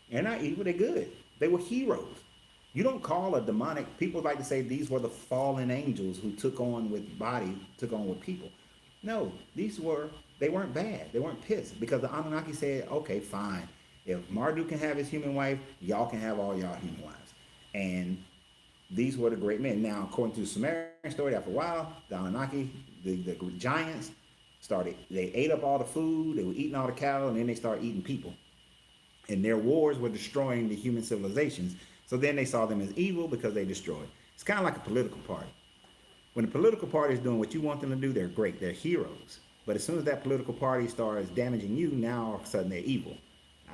They're not evil, they're good. They were heroes. You don't call a demonic, people like to say these were the fallen angels who took on with people. No, they weren't bad. They weren't pissed because the Anunnaki said, okay, fine. If Marduk can have his human wife, y'all can have all y'all human wives. And these were the great men. Now, according to the Sumerian story, after a while, the Anunnaki, the giants, they ate up all the food, they were eating all the cattle, and then they started eating people. And their wars were destroying the human civilizations. So then they saw them as evil because they destroyed. It's kind of like a political party. When the political party is doing what you want them to do, they're great. They're heroes. But as soon as that political party starts damaging you, now all of a sudden they're evil,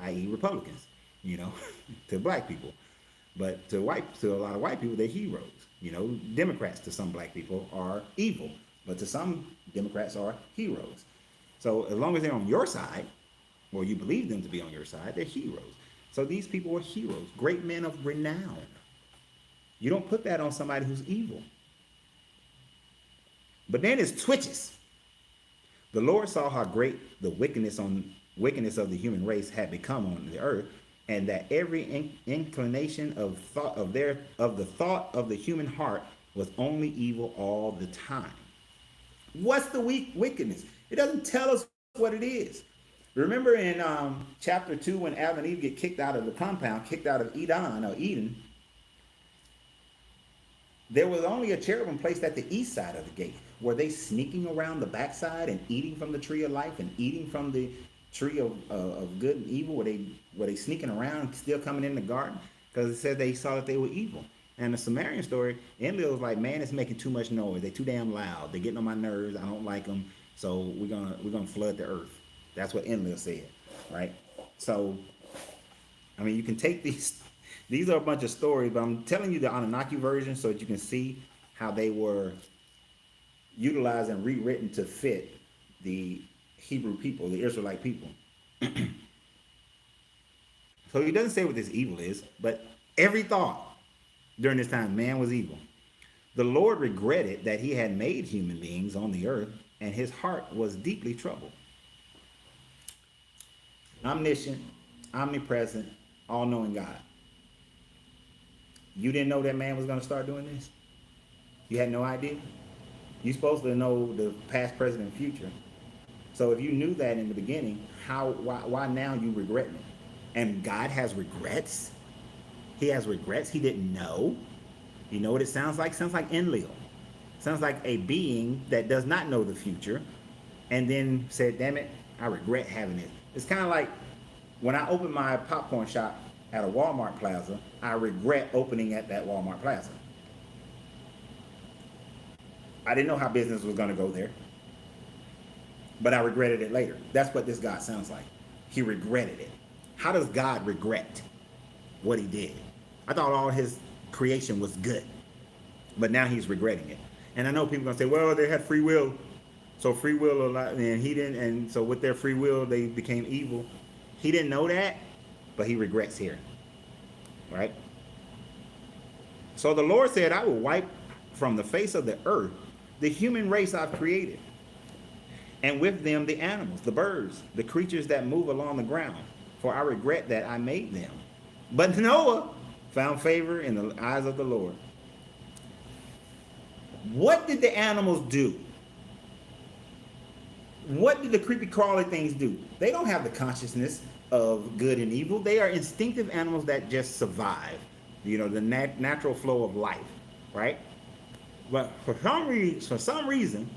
i.e. Republicans, to black people. But to a lot of white people, they're heroes. Democrats to some black people are evil, but to some Democrats are heroes. So as long as they're on your side, or you believe them to be on your side, they're heroes. So these people were heroes, great men of renown. You don't put that on somebody who's evil. But then it's twitches. The Lord saw how great the wickedness of the human race had become on the earth, and that every inclination of the thought of the human heart was only evil all the time. What's the wickedness? It doesn't tell us what it is. Remember in chapter 2 when Adam and Eve get kicked out of the compound, kicked out of Eden, there was only a cherubim placed at the east side of the gate. Were they sneaking around the backside and eating from the tree of life and eating from the tree of good and evil? Were they sneaking around, still coming in the garden? Because it said they saw that they were evil. And the Sumerian story, Enlil was like, man, it's making too much noise. They're too damn loud. They're getting on my nerves. I don't like them. So we're gonna flood the earth. That's what Enlil said, right? So, I mean, you can take these are a bunch of stories, but I'm telling you the Anunnaki version so that you can see how they were utilized and rewritten to fit the Hebrew people, the Israelite people. So he doesn't say what this evil is, but every thought during this time, man was evil. The Lord regretted that he had made human beings on the earth, and his heart was deeply troubled. Omniscient, omnipresent, all-knowing God. You didn't know that man was going to start doing this? You had no idea? You're supposed to know the past, present, and future. So if you knew that in the beginning, why now you regretting it? And God has regrets? He has regrets he didn't know? You know what it sounds like? It sounds like Enlil. Sounds like a being that does not know the future and then said, damn it, I regret having it. It's kind of like when I opened my popcorn shop at a Walmart plaza, I regret opening at that Walmart plaza. I didn't know how business was going to go there, but I regretted it later. That's what this God sounds like. He regretted it. How does God regret what he did? I thought all his creation was good, but now he's regretting it. And I know people are going to say, well, they had free will. So free will, and he didn't, and so with their free will, they became evil. He didn't know that, but he regrets here, right? So the Lord said, I will wipe from the face of the earth the human race I've created, and with them the animals, the birds, the creatures that move along the ground, for I regret that I made them. But Noah found favor in the eyes of the Lord. What did the animals do? What did the creepy crawly things do? They don't have the consciousness of good and evil. They are instinctive animals that just survive, the natural flow of life, right? But for some reason,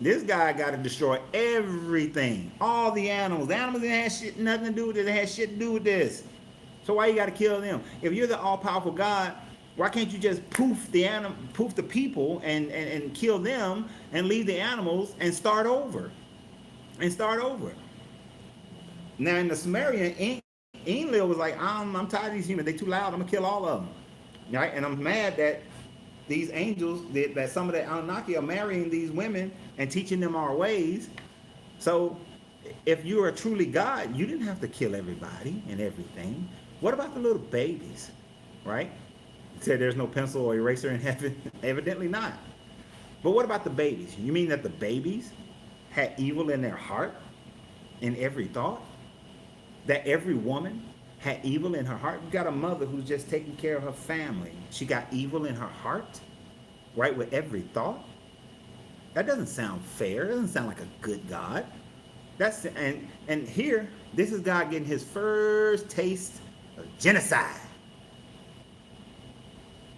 this guy got to destroy everything. All the animals. The animals didn't have shit, nothing to do with it. They had shit to do with this. So why you got to kill them? If you're the all-powerful God, why can't you just poof the people and kill them and leave the animals and start over? Now in the Sumerian, Enlil was like, I'm tired of these humans. They too loud. I'm gonna kill all of them, right? And I'm mad that these angels, that some of the Anunnaki are marrying these women and teaching them our ways. So if you are truly God, you didn't have to kill everybody and everything. What about the little babies, right? You said there's no pencil or eraser in heaven? Evidently not. But what about the babies? You mean that the babies had evil in their heart, in every thought? That every woman had evil in her heart? You got a mother who's just taking care of her family. She got evil in her heart, right, with every thought? That doesn't sound fair. It doesn't sound like a good God. That's and here, this is God getting his first taste of genocide.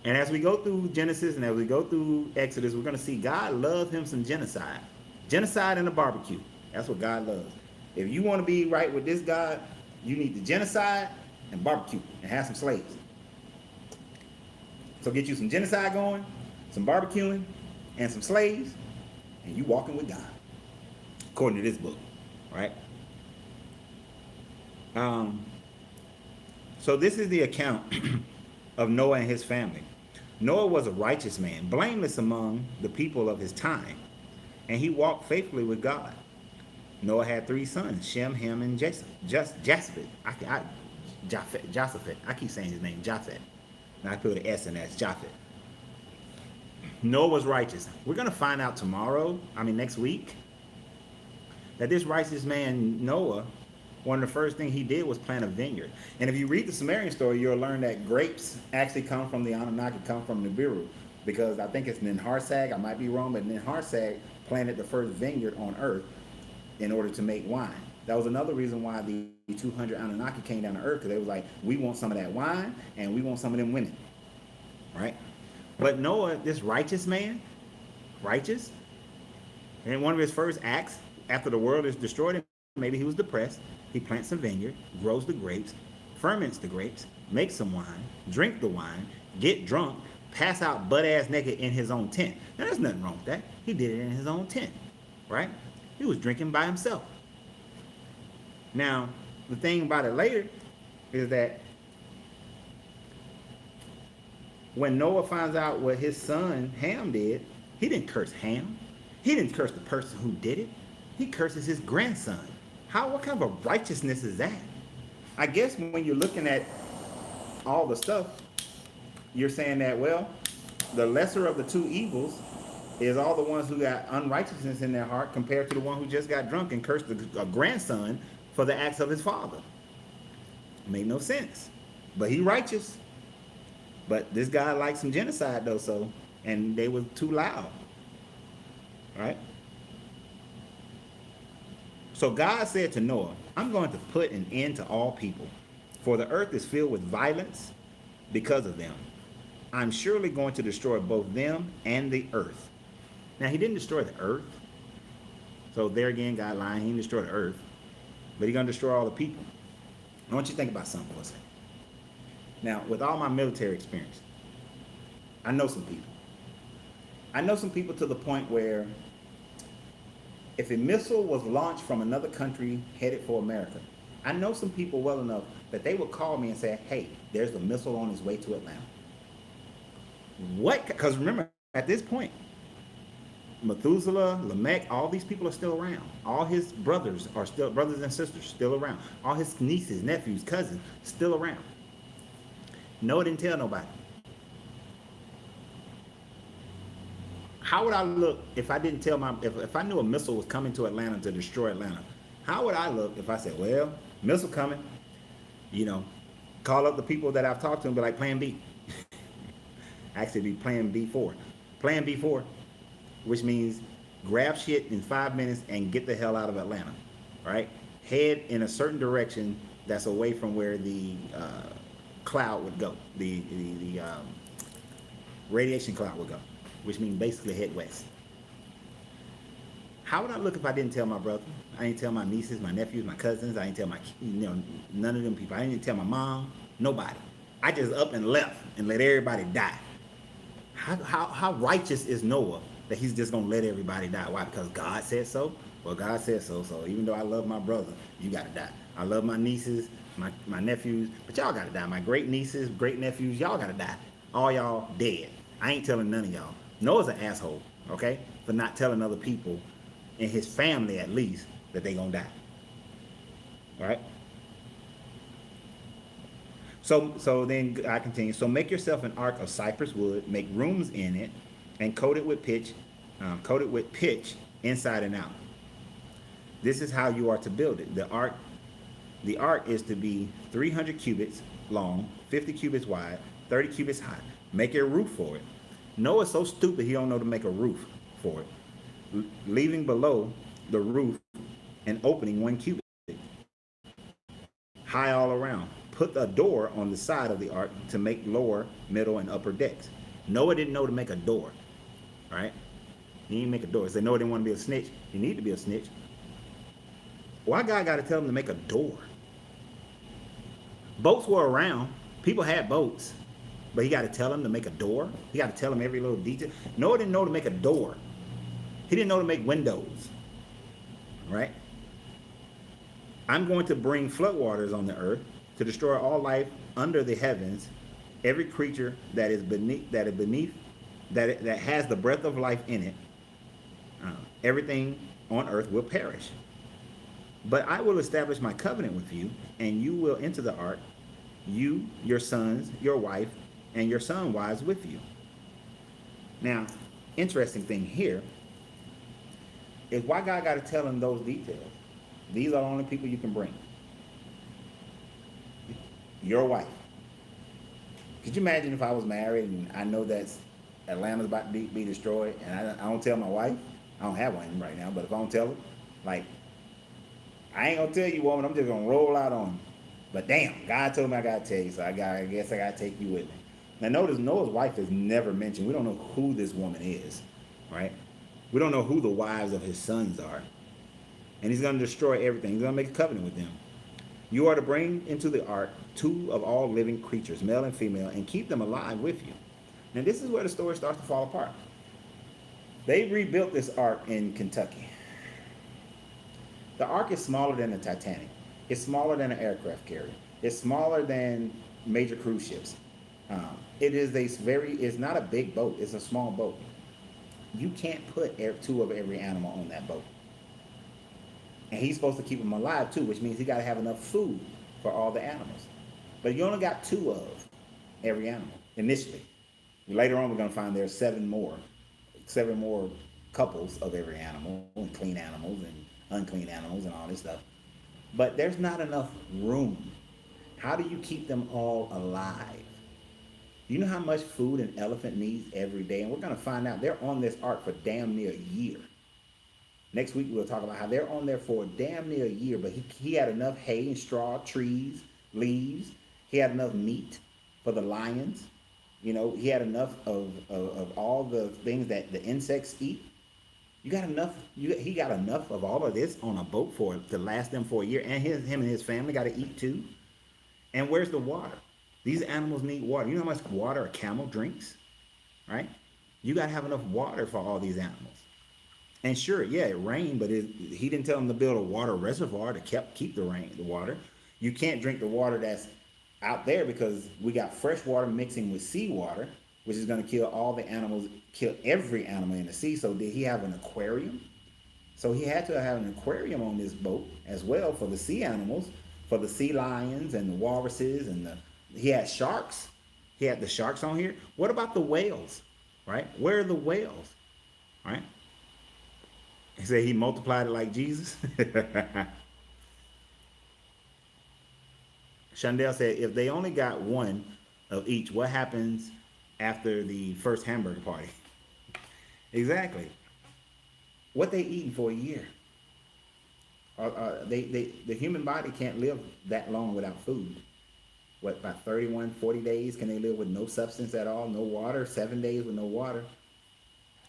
And as we go through Genesis and as we go through Exodus, we're going to see God love him some genocide. Genocide and a barbecue. That's what God loves. If you want to be right with this God, you need the genocide and barbecue and have some slaves. So get you some genocide going, some barbecuing, and some slaves, and you walking with God, according to this book, right? So this is the account of Noah and his family. Noah was a righteous man, blameless among the people of his time, and he walked faithfully with God. Noah had 3 sons, Shem, Ham, and Japheth. Japheth. I keep saying his name, Japheth. And I put an S in that, it's Japheth. Noah was righteous. We're going to find out next week, that this righteous man, Noah, one of the first things he did was plant a vineyard. And if you read the Sumerian story, you'll learn that grapes actually come from the Anunnaki, come from Nibiru. Because I think it's Ninharsag, I might be wrong, but Ninharsag planted the first vineyard on earth in order to make wine. That was another reason why the 200 Anunnaki came down to earth, because they was like, we want some of that wine, and we want some of them women. Right? But Noah, this righteous man, righteous, and one of his first acts after the world is destroyed, maybe he was depressed, he plants a vineyard, grows the grapes, ferments the grapes, makes some wine, drink the wine, get drunk, pass out butt-ass naked in his own tent. Now, there's nothing wrong with that. He did it in his own tent, right? He was drinking by himself. Now, the thing about it later is that when Noah finds out what his son Ham did, he didn't curse Ham. He didn't curse the person who did it. He curses his grandson. What kind of a righteousness is that? I guess when you're looking at all the stuff, you're saying that, well, the lesser of the 2 evils is all the ones who got unrighteousness in their heart compared to the one who just got drunk and cursed a grandson for the acts of his father. It made no sense. But he righteous. But this guy liked some genocide though, and they were too loud. Right? So God said to Noah, I'm going to put an end to all people, for the earth is filled with violence because of them. I'm surely going to destroy both them and the earth. Now, he didn't destroy the earth. So there again, God lying, he didn't destroy the earth. But he's going to destroy all the people. I want you to think about something for a second. Now, with all my military experience, I know some people. I know some people to the point where if a missile was launched from another country headed for America, I know some people well enough that they would call me and say, hey, there's a missile on its way to Atlanta. What? Because remember, at this point, Methuselah, Lamech, all these people are still around. All his brothers and sisters still around. All his nieces, nephews, cousins still around. Noah didn't tell nobody. How would I look if I didn't tell if I knew a missile was coming to Atlanta to destroy Atlanta? How would I look if I said, well, missile coming, call up the people that I've talked to and be like, plan B. Actually, be plan B4. Plan B4, which means grab shit in 5 minutes and get the hell out of Atlanta, right? Head in a certain direction that's away from where the cloud would go, the radiation cloud would go, which means basically head west. How would I look if I didn't tell my brother? I didn't tell my nieces, my nephews, my cousins. I didn't tell none of them people. I didn't tell my mom, nobody. I just up and left and let everybody die. How righteous is Noah that he's just gonna let everybody die? Why? Because God said so? Well, God said so. So even though I love my brother, you gotta die. I love my nieces, my nephews, but y'all gotta die. My great nieces, great nephews, y'all gotta die. All y'all dead. I ain't telling none of y'all. Noah's an asshole, okay, for not telling other people, and his family at least, that they gonna die. All right. So then I continue. So make yourself an ark of cypress wood, make rooms in it, and coat it with pitch inside and out. This is how you are to build it. The ark is to be 300 cubits long, 50 cubits wide, 30 cubits high. Make a roof for it. Noah's so stupid he don't know to make a roof for it. Leaving below the roof an opening 1 cubit high all around. Put a door on the side of the ark to make lower, middle, and upper decks. Noah didn't know to make a door, right? He didn't make a door. He said Noah didn't want to be a snitch. He needed to be a snitch. Why God got to tell him to make a door? Boats were around. People had boats. But he got to tell him to make a door? He got to tell him every little detail? Noah didn't know to make a door. He didn't know to make windows, right? I'm going to bring floodwaters on the earth to destroy all life under the heavens, every creature that has the breath of life in it. Everything on earth will perish. But I will establish my covenant with you, and you will enter the ark, you, your sons, your wife, and your son wives with you. Now, interesting thing here is why God got to tell him those details. These are the only people you can bring. Your wife. Could you imagine if I was married and I know that Atlanta's about to be destroyed, and I don't tell my wife? I don't have one right now, but if I don't tell her, like, I ain't gonna tell you, woman, I'm just gonna roll out on you. But damn, God told me I gotta tell you, so I guess I gotta take you with me. Now notice Noah's wife is never mentioned. We don't know who this woman is, right? We don't know who the wives of his sons are. And he's gonna destroy everything. He's gonna make a covenant with them. You are to bring into the ark 2 of all living creatures, male and female, and keep them alive with you. Now this is where the story starts to fall apart. They rebuilt this ark in Kentucky. The ark is smaller than the Titanic. It's smaller than an aircraft carrier. It's smaller than major cruise ships. It's not a big boat. It's a small boat. You can't put 2 of every animal on that boat. And he's supposed to keep them alive too, which means he got to have enough food for all the animals. But you only got 2 of every animal initially. Later on, we're going to find there's 7 more couples of every animal, and clean animals and unclean animals and all this stuff. But there's not enough room. How do you keep them all alive? You know how much food an elephant needs every day? And we're going to find out they're on this ark for damn near a year. Next week, we'll talk about how they're on there for damn near a year, but he had enough hay and straw, trees, leaves. He had enough meat for the lions. You know, he had enough of all the things that the insects eat. He got enough of all of this on a boat to last them for a year, and him and his family got to eat too. And where's the water? These animals need water. You know how much water a camel drinks, right? You got to have enough water for all these animals. And sure, yeah, it rained, but he didn't tell them to build a water reservoir to keep the water. You can't drink the water that's out there because we got fresh water mixing with seawater, which is going to kill all the animals, kill every animal in the sea. So did he have an aquarium? So he had to have an aquarium on this boat as well for the sea animals, for the sea lions and the walruses, and he had sharks. He had the sharks on here. What about the whales, right? Where are the whales, right? He said he multiplied it like Jesus. Chandel said, if they only got 1 of each, what happens after the first hamburger party? Exactly. What they eating for a year? The human body can't live that long without food. What, about 31, 40 days can they live with no substance at all, no water, 7 days with no water?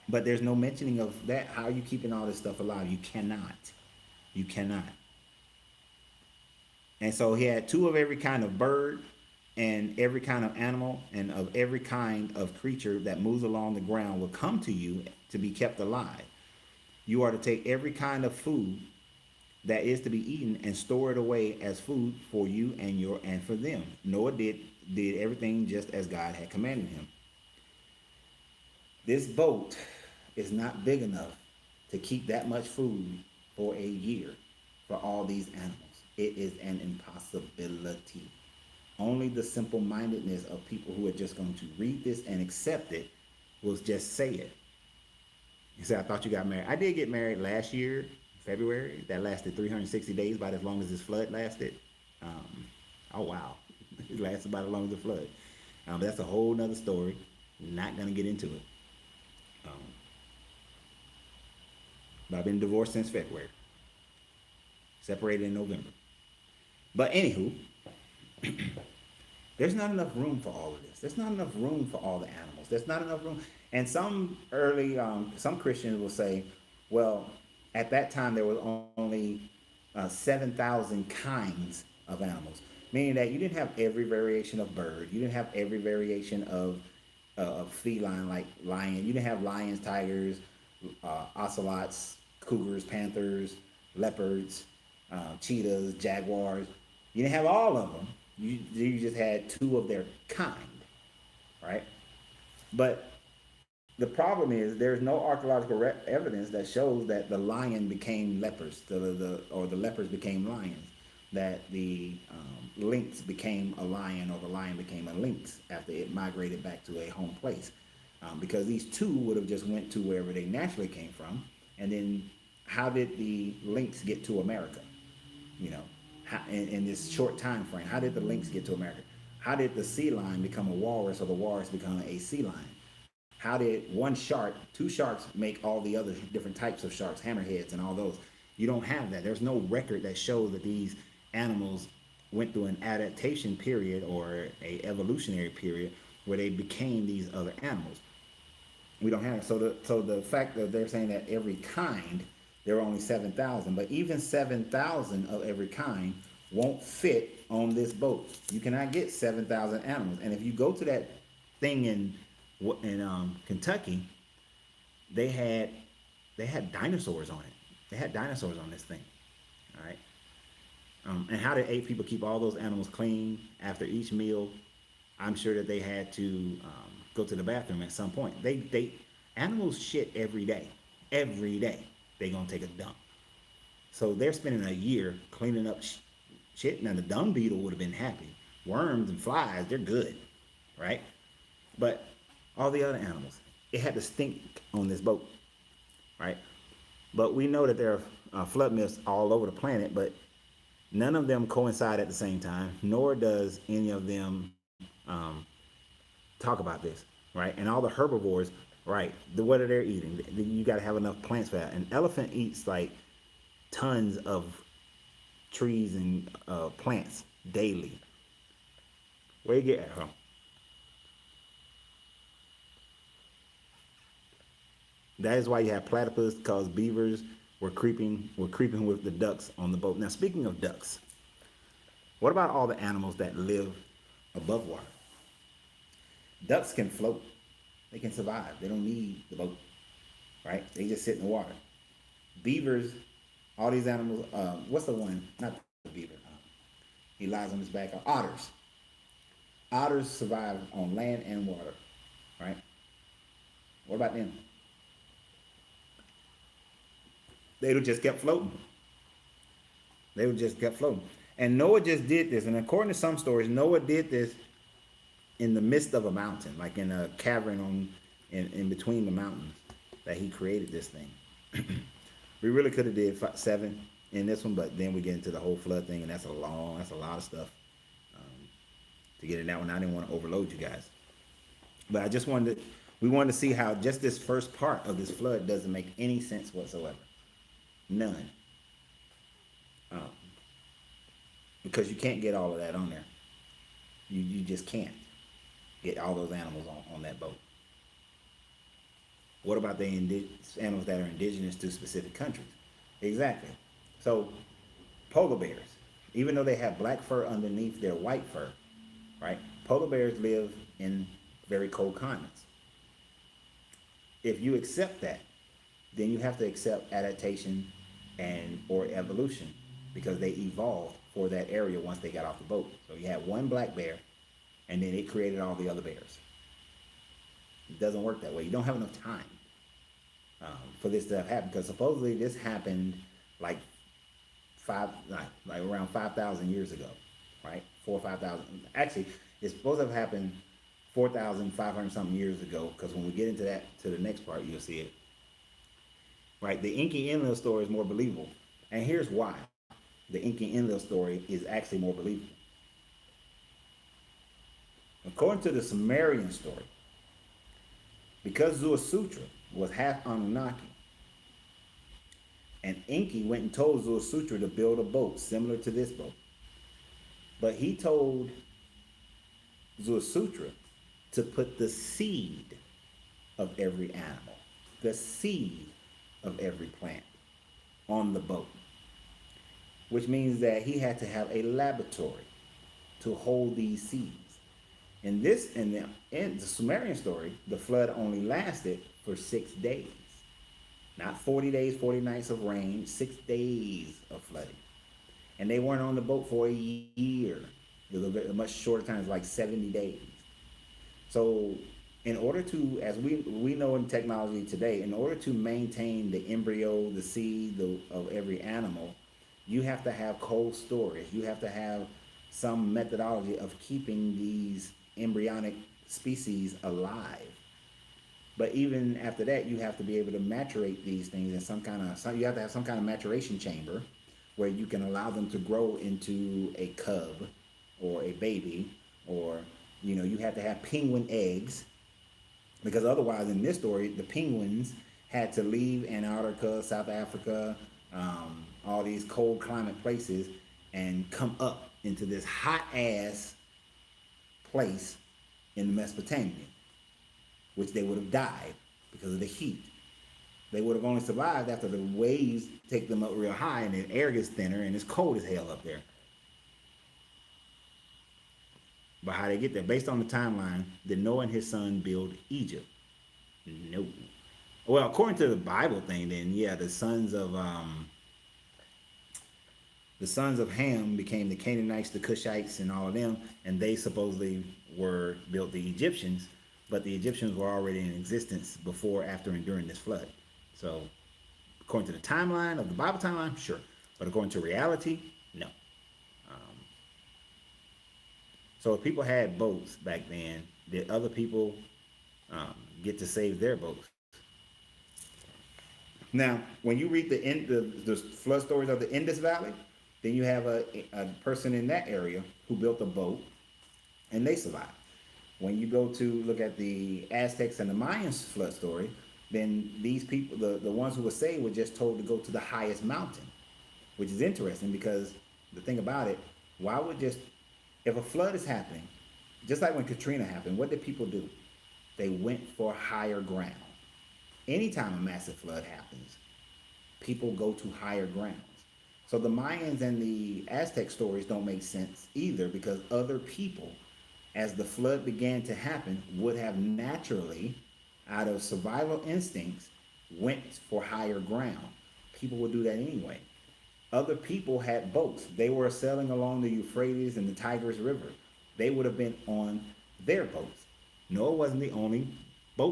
But there's no mentioning of that. How are you keeping all this stuff alive? You cannot. You cannot. And so he had 2 of every kind of bird and every kind of animal and of every kind of creature that moves along the ground will come to you to be kept alive. You are to take every kind of food that is to be eaten and store it away as food for you and for them. Noah did everything just as God had commanded him. This boat is not big enough to keep that much food for a year. for all these animals. It is an impossibility. Only the simple-mindedness of people who are just going to read this and accept it will just say it. You say, I thought you got married. I did get married last year, February. That lasted 360 days, about as long as this flood lasted. Um, oh, wow. It lasted about as long as the flood. But that's a whole nother story. Not going to get into it. Um, but I've been divorced since February. Separated in November. But anywho, there's not enough room for all of this. There's not enough room for all the animals. There's not enough room. And some Christians will say, well, at that time there was only 7,000 kinds of animals, meaning that you didn't have every variation of bird. You didn't have every variation of feline like lion. You didn't have lions, tigers, ocelots, cougars, panthers, leopards, cheetahs, jaguars. You didn't have all of them. You just had two of their kind, right? But the problem is there's no archaeological evidence that shows that the lion became leopards, or the leopards became lions, that the lynx became a lion or the lion became a lynx after it migrated back to a home place, because these two would have just went to wherever they naturally came from, and then how did the lynx get to America? You know, in this short time frame, how did the lynx get to America? How did the sea lion become a walrus or the walrus become a sea lion? How did two sharks make all the other different types of sharks, hammerheads and all those? You don't have that. There's no record that shows that these animals went through an adaptation period or a evolutionary period where they became these other animals. We don't have it. So the fact that they're saying that every kind, there are only 7,000, but even 7,000 of every kind won't fit on this boat. You cannot get 7,000 animals. And if you go to that thing in Kentucky, they had dinosaurs on it. They had dinosaurs on this thing. All right. And how did 8 people keep all those animals clean after each meal? I'm sure that they had to go to the bathroom at some point. They animals shit every day. Every day they gonna take a dump. So they're spending a year cleaning up shit. Now the dung beetle would have been happy. Worms and flies, they're good, right? But all the other animals, it had to stink on this boat, right? But we know that there are flood myths all over the planet, but none of them coincide at the same time, nor does any of them talk about this, right? And all the herbivores, right? What are they eating? You got to have enough plants for that. An elephant eats like tons of trees and plants daily. Where you get it from? That is why you have platypus, because beavers were creeping with the ducks on the boat. Now, speaking of ducks, what about all the animals that live above water? Ducks can float. They can survive. They don't need the boat, right? They just sit in the water. Beavers, all these animals, what's the one? Not the beaver. He lies on his back. Otters. Otters survive on land and water, right? What about them? They would just kept floating. They would just kept floating. And Noah just did this. And according to some stories, Noah did this in the midst of a mountain, like in a cavern in between the mountains, that he created this thing. We really could have did 7 in this one, but then we get into the whole flood thing, and that's a lot of stuff to get in that one. I didn't want to overload you guys, but we wanted to see how just this first part of this flood doesn't make any sense whatsoever. None. Because you can't get all of that on there. You just can't get all those animals on that boat. What about the animals that are indigenous to specific countries? Exactly. So polar bears, even though they have black fur underneath their white fur, right? Polar bears live in very cold continents. If you accept that, then you have to accept adaptation or evolution, because they evolved for that area once they got off the boat. So you had one black bear, and then it created all the other bears. It doesn't work that way. You don't have enough time for this to have happened, because supposedly this happened like like around 5,000 years ago, right? 4 or 5,000. Actually, it's supposed to have happened 4,500 something years ago. Because when we get into that to the next part, you'll see it. Right? The Inky Enlil story is more believable, and here's why. The Inky Enlil story is actually more believable. According to the Sumerian story, because Sutra was half Anunnaki, and Enki went and told Sutra to build a boat similar to this boat. But he told Sutra to put the seed of every animal, the seed of every plant on the boat, which means that he had to have a laboratory to hold these seeds. In the Sumerian story, the flood only lasted for 6 days. Not 40 days, 40 nights of rain, 6 days of flooding. And they weren't on the boat for a year. It was a much shorter time, it was like 70 days. So in order to, as we know in technology today, in order to maintain the embryo, the seed of every animal, you have to have cold storage. You have to have some methodology of keeping these embryonic species alive. But even after that, you have to be able to maturate these things in you have to have some kind of maturation chamber where you can allow them to grow into a cub or a baby, or, you have to have penguin eggs, because otherwise in this story, the penguins had to leave Antarctica, South Africa, all these cold climate places, and come up into this hot ass place in Mesopotamia, which they would have died because of the heat. They would have only survived after the waves take them up real high and the air gets thinner and it's cold as hell up there. But how they get there, based on the timeline, did Noah and his son build Egypt? No. Well, according to the Bible thing, then yeah, the sons of Ham became the Canaanites, the Cushites, and all of them, and they supposedly built the Egyptians, but the Egyptians were already in existence before, after, and during this flood. So, according to the timeline of the Bible timeline, sure, but according to reality, no. So if people had boats back then, did other people get to save their boats? Now, when you read the flood stories of the Indus Valley, then you have a person in that area who built a boat, and they survived. When you go to look at the Aztecs and the Mayans flood story, then these people, the ones who were saved, were just told to go to the highest mountain, which is interesting because the thing about it, if a flood is happening, just like when Katrina happened, what did people do? They went for higher ground. Anytime a massive flood happens, people go to higher grounds. So the Mayans and the Aztec stories don't make sense either, because other people, as the flood began to happen, would have naturally, out of survival instincts, went for higher ground. People would do that anyway. Other people had boats. They were sailing along the Euphrates and the Tigris River. They would have been on their boats. Noah wasn't the only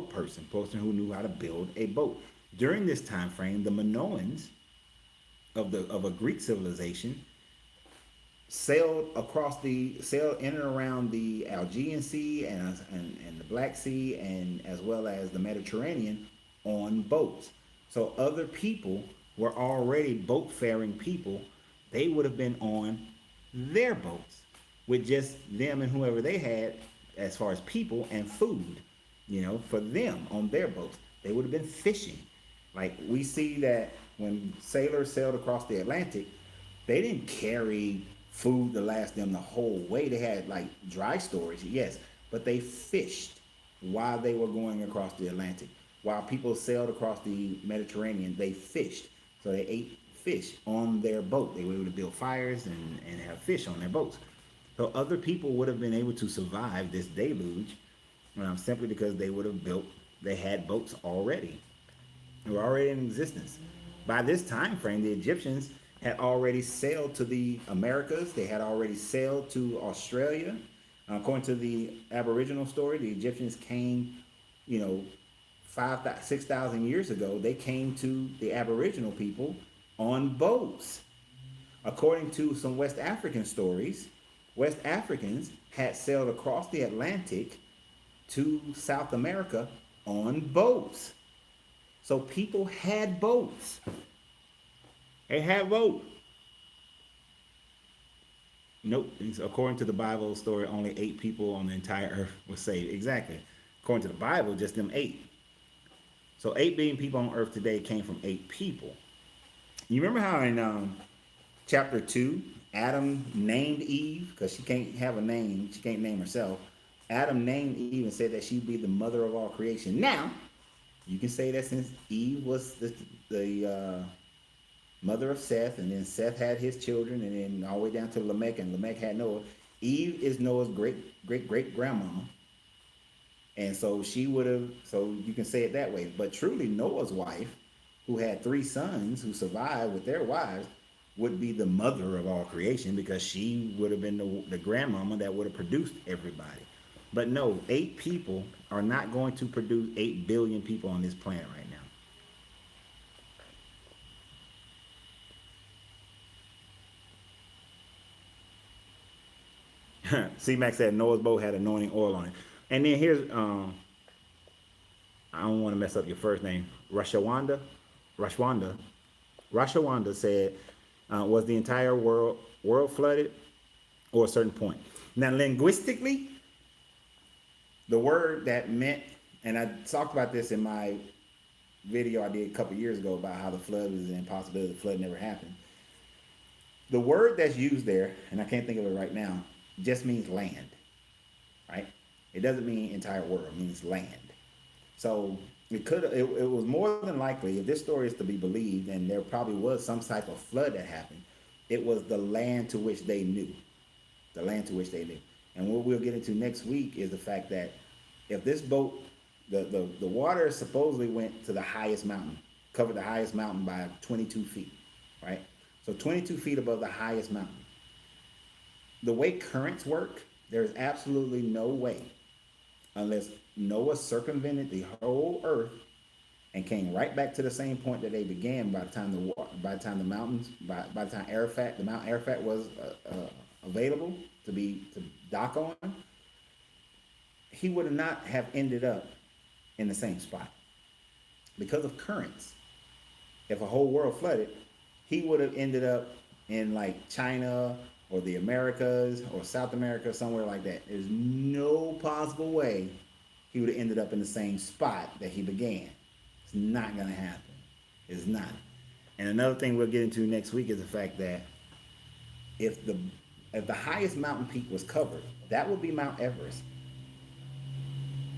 person who knew how to build a boat. During this time frame, the Minoans of a Greek civilization sailed in and around the Aegean Sea and the Black Sea, and as well as the Mediterranean, on boats. So other people were already boat-faring people. They would have been on their boats with just them and whoever they had as far as people and food, for them on their boats. They would have been fishing. Like we see that when sailors sailed across the Atlantic, they didn't carry food to last them the whole way. They had like dry storage, yes, but they fished while they were going across the Atlantic. While people sailed across the Mediterranean, they fished. So they ate fish on their boat. They were able to build fires and have fish on their boats. So other people would have been able to survive this deluge simply because they had boats already. They were already in existence. By this time frame, the Egyptians had already sailed to the Americas. They had already sailed to Australia. According to the Aboriginal story, the Egyptians came, 6,000 years ago. They came to the Aboriginal people on boats. According to some West African stories, West Africans had sailed across the Atlantic to South America on boats. So people had boats. They had boats. Nope. According to the Bible story, only 8 people on the entire earth were saved. Exactly. According to the Bible, just them 8. So 8 billion people on earth today came from 8 people. You remember how in chapter 2, Adam named Eve, because she can't have a name, she can't name herself. Adam named Eve and said that she'd be the mother of all creation. Now, you can say that since Eve was the mother of Seth, and then Seth had his children, and then all the way down to Lamech, and Lamech had Noah. Eve is Noah's great grandmama, and so she would have. So you can say it that way. But truly, Noah's wife, who had 3 sons who survived with their wives, would be the mother of all creation, because she would have been the grandmama that would have produced everybody. But no, 8 people are not going to produce 8 billion people on this planet right now. C-Mac said Noah's boat had anointing oil on it. And then here's, I don't want to mess up your first name, Rashawanda said, was the entire world flooded or a certain point? Now, linguistically, the word that meant, and I talked about this in my video I did a couple years ago about how the flood was an impossibility, the flood never happened. The word that's used there, and I can't think of it right now, just means land, right? It doesn't mean entire world, it means land. So it was more than likely, if this story is to be believed, and there probably was some type of flood that happened, it was the land to which they knew. The land to which they knew. And what we'll get into next week is the fact that if this boat, the water supposedly went to the highest mountain, covered the highest mountain by 22 feet, right? So 22 feet above the highest mountain. The way currents work, there's absolutely no way, unless Noah circumvented the whole earth and came right back to the same point that they began by the time the mountains, by the time Mount Arafat was available to dock on, he would not have ended up in the same spot because of currents. If a whole world flooded, he would have ended up in like China or the Americas or South America, somewhere like that. There's no possible way he would have ended up in the same spot that he began. It's not going to happen. It's not. And another thing we'll get into next week is the fact that if the highest mountain peak was covered, that would be Mount Everest.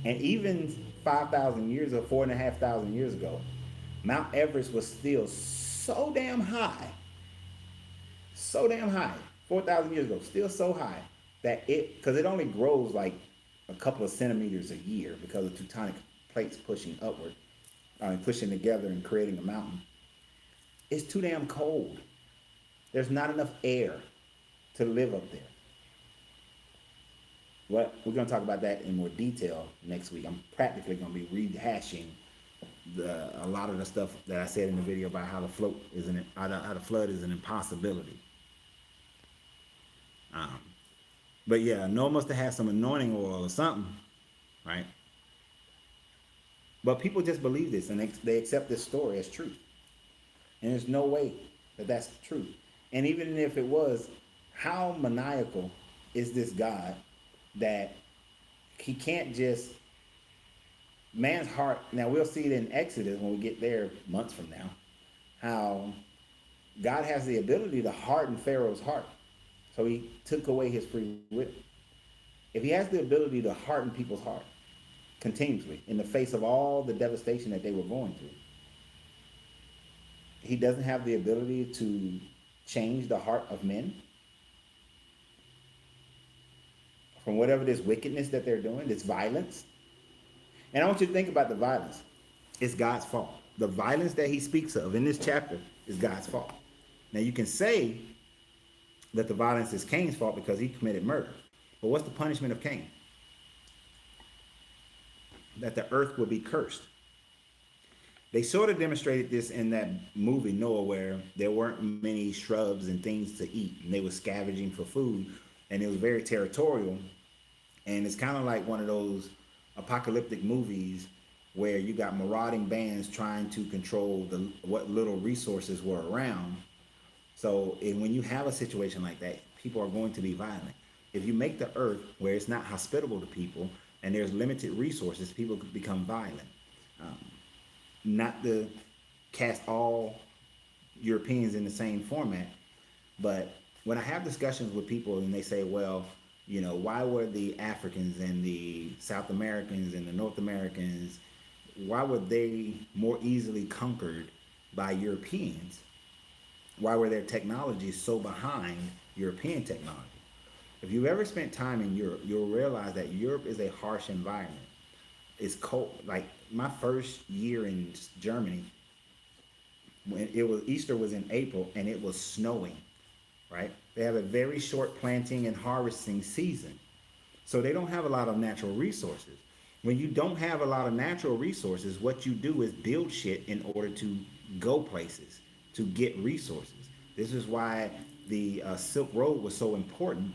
And even 5,000 years or 4,500 years ago, Mount Everest was still so damn high, 4,000 years ago, still so high that because it only grows like a couple of centimeters a year because of tectonic plates pushing upward, pushing together and creating a mountain. It's too damn cold. There's not enough air to live up there. Well, we're going to talk about that in more detail next week. I'm practically going to be rehashing a lot of the stuff that I said in the video about how the flood is an impossibility. But yeah, Noah must have had some anointing oil or something, right? But people just believe this and they accept this story as truth. And there's no way that that's true. And even if it was, how maniacal is this God that he can't just, man's heart, now we'll see it in Exodus when we get there months from now, how God has the ability to harden Pharaoh's heart. So he took away his free will. If he has the ability to harden people's heart continuously in the face of all the devastation that they were going through, he doesn't have the ability to change the heart of men from whatever this wickedness that they're doing, this violence. And I want you to think about the violence. It's God's fault. The violence that he speaks of in this chapter is God's fault. Now you can say that the violence is Cain's fault because he committed murder. But what's the punishment of Cain? That the earth will be cursed. They sort of demonstrated this in that movie Noah, where there weren't many shrubs and things to eat, and they were scavenging for food, and it was very territorial. And it's kind of like one of those apocalyptic movies where you got marauding bands trying to control the what little resources were around. So when you have a situation like that, people are going to be violent. If you make the earth where it's not hospitable to people and there's limited resources, people could become violent. Um, Not to cast all Europeans in the same format, but when I have discussions with people and they say, well, why were the Africans and the South Americans and the North Americans, why were they more easily conquered by Europeans? Why were their technologies so behind European technology? If you've ever spent time in Europe, you'll realize that Europe is a harsh environment. It's cold. Like my first year in Germany, when Easter was in April and it was snowing, right? They have a very short planting and harvesting season. So they don't have a lot of natural resources. When you don't have a lot of natural resources, what you do is build shit in order to go places, to get resources. This is why the Silk Road was so important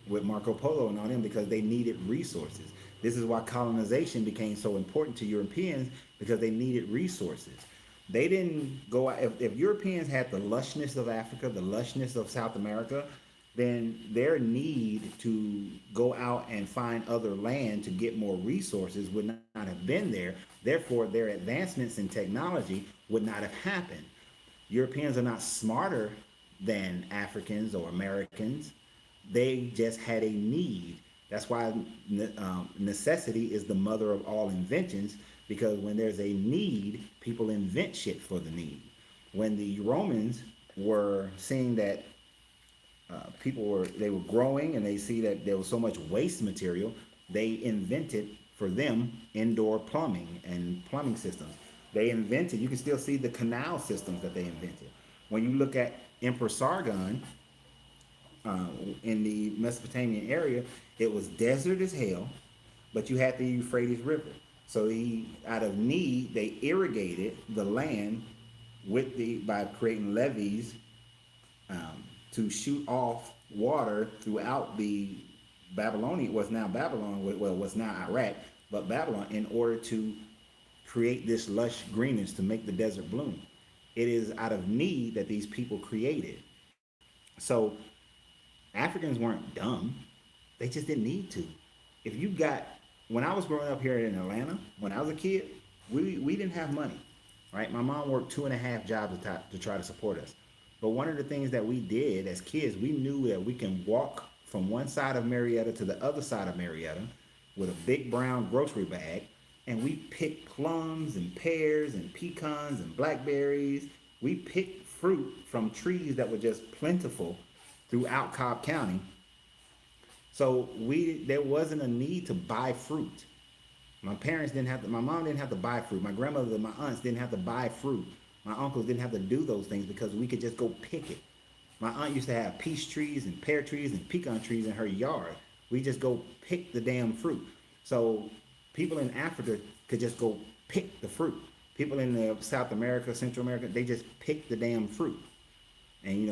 with Marco Polo and all them, because they needed resources. This is why colonization became so important to Europeans, because they needed resources. They didn't go out, if Europeans had the lushness of Africa, the lushness of South America, then their need to go out and find other land to get more resources would not have been there. Therefore, their advancements in technology would not have happened. Europeans are not smarter than Africans or Americans. They just had a need. That's why necessity is the mother of all inventions, because when there's a need, people invent shit for the need. When the Romans were seeing that they were growing and they see that there was so much waste material, they invented for them indoor plumbing and plumbing systems. They invented, you can still see the canal systems that they invented. When you look at Emperor Sargon, in the Mesopotamian area, it was desert as hell, but you had the Euphrates River. So out of need, they irrigated the land by creating levees to shoot off water throughout the Babylonian, what's now Babylon, well, what's now Iraq, but Babylon, in order to create this lush greenness to make the desert bloom. It is out of need that these people created. So Africans weren't dumb. They just didn't need to. When I was growing up here in Atlanta, when I was a kid, we didn't have money, right? My mom worked 2.5 jobs to try to support us. But one of the things that we did as kids, we knew that we can walk from one side of Marietta to the other side of Marietta with a big brown grocery bag, and we picked plums and pears and pecans and blackberries. We picked fruit from trees that were just plentiful throughout Cobb County. So there wasn't a need to buy fruit. My mom didn't have to buy fruit. My grandmother, my aunts didn't have to buy fruit. My uncles didn't have to do those things because we could just go pick it. My aunt used to have peach trees and pear trees and pecan trees in her yard. We just go pick the damn fruit. So people in Africa could just go pick the fruit. People in South America, Central America, they just pick the damn fruit. And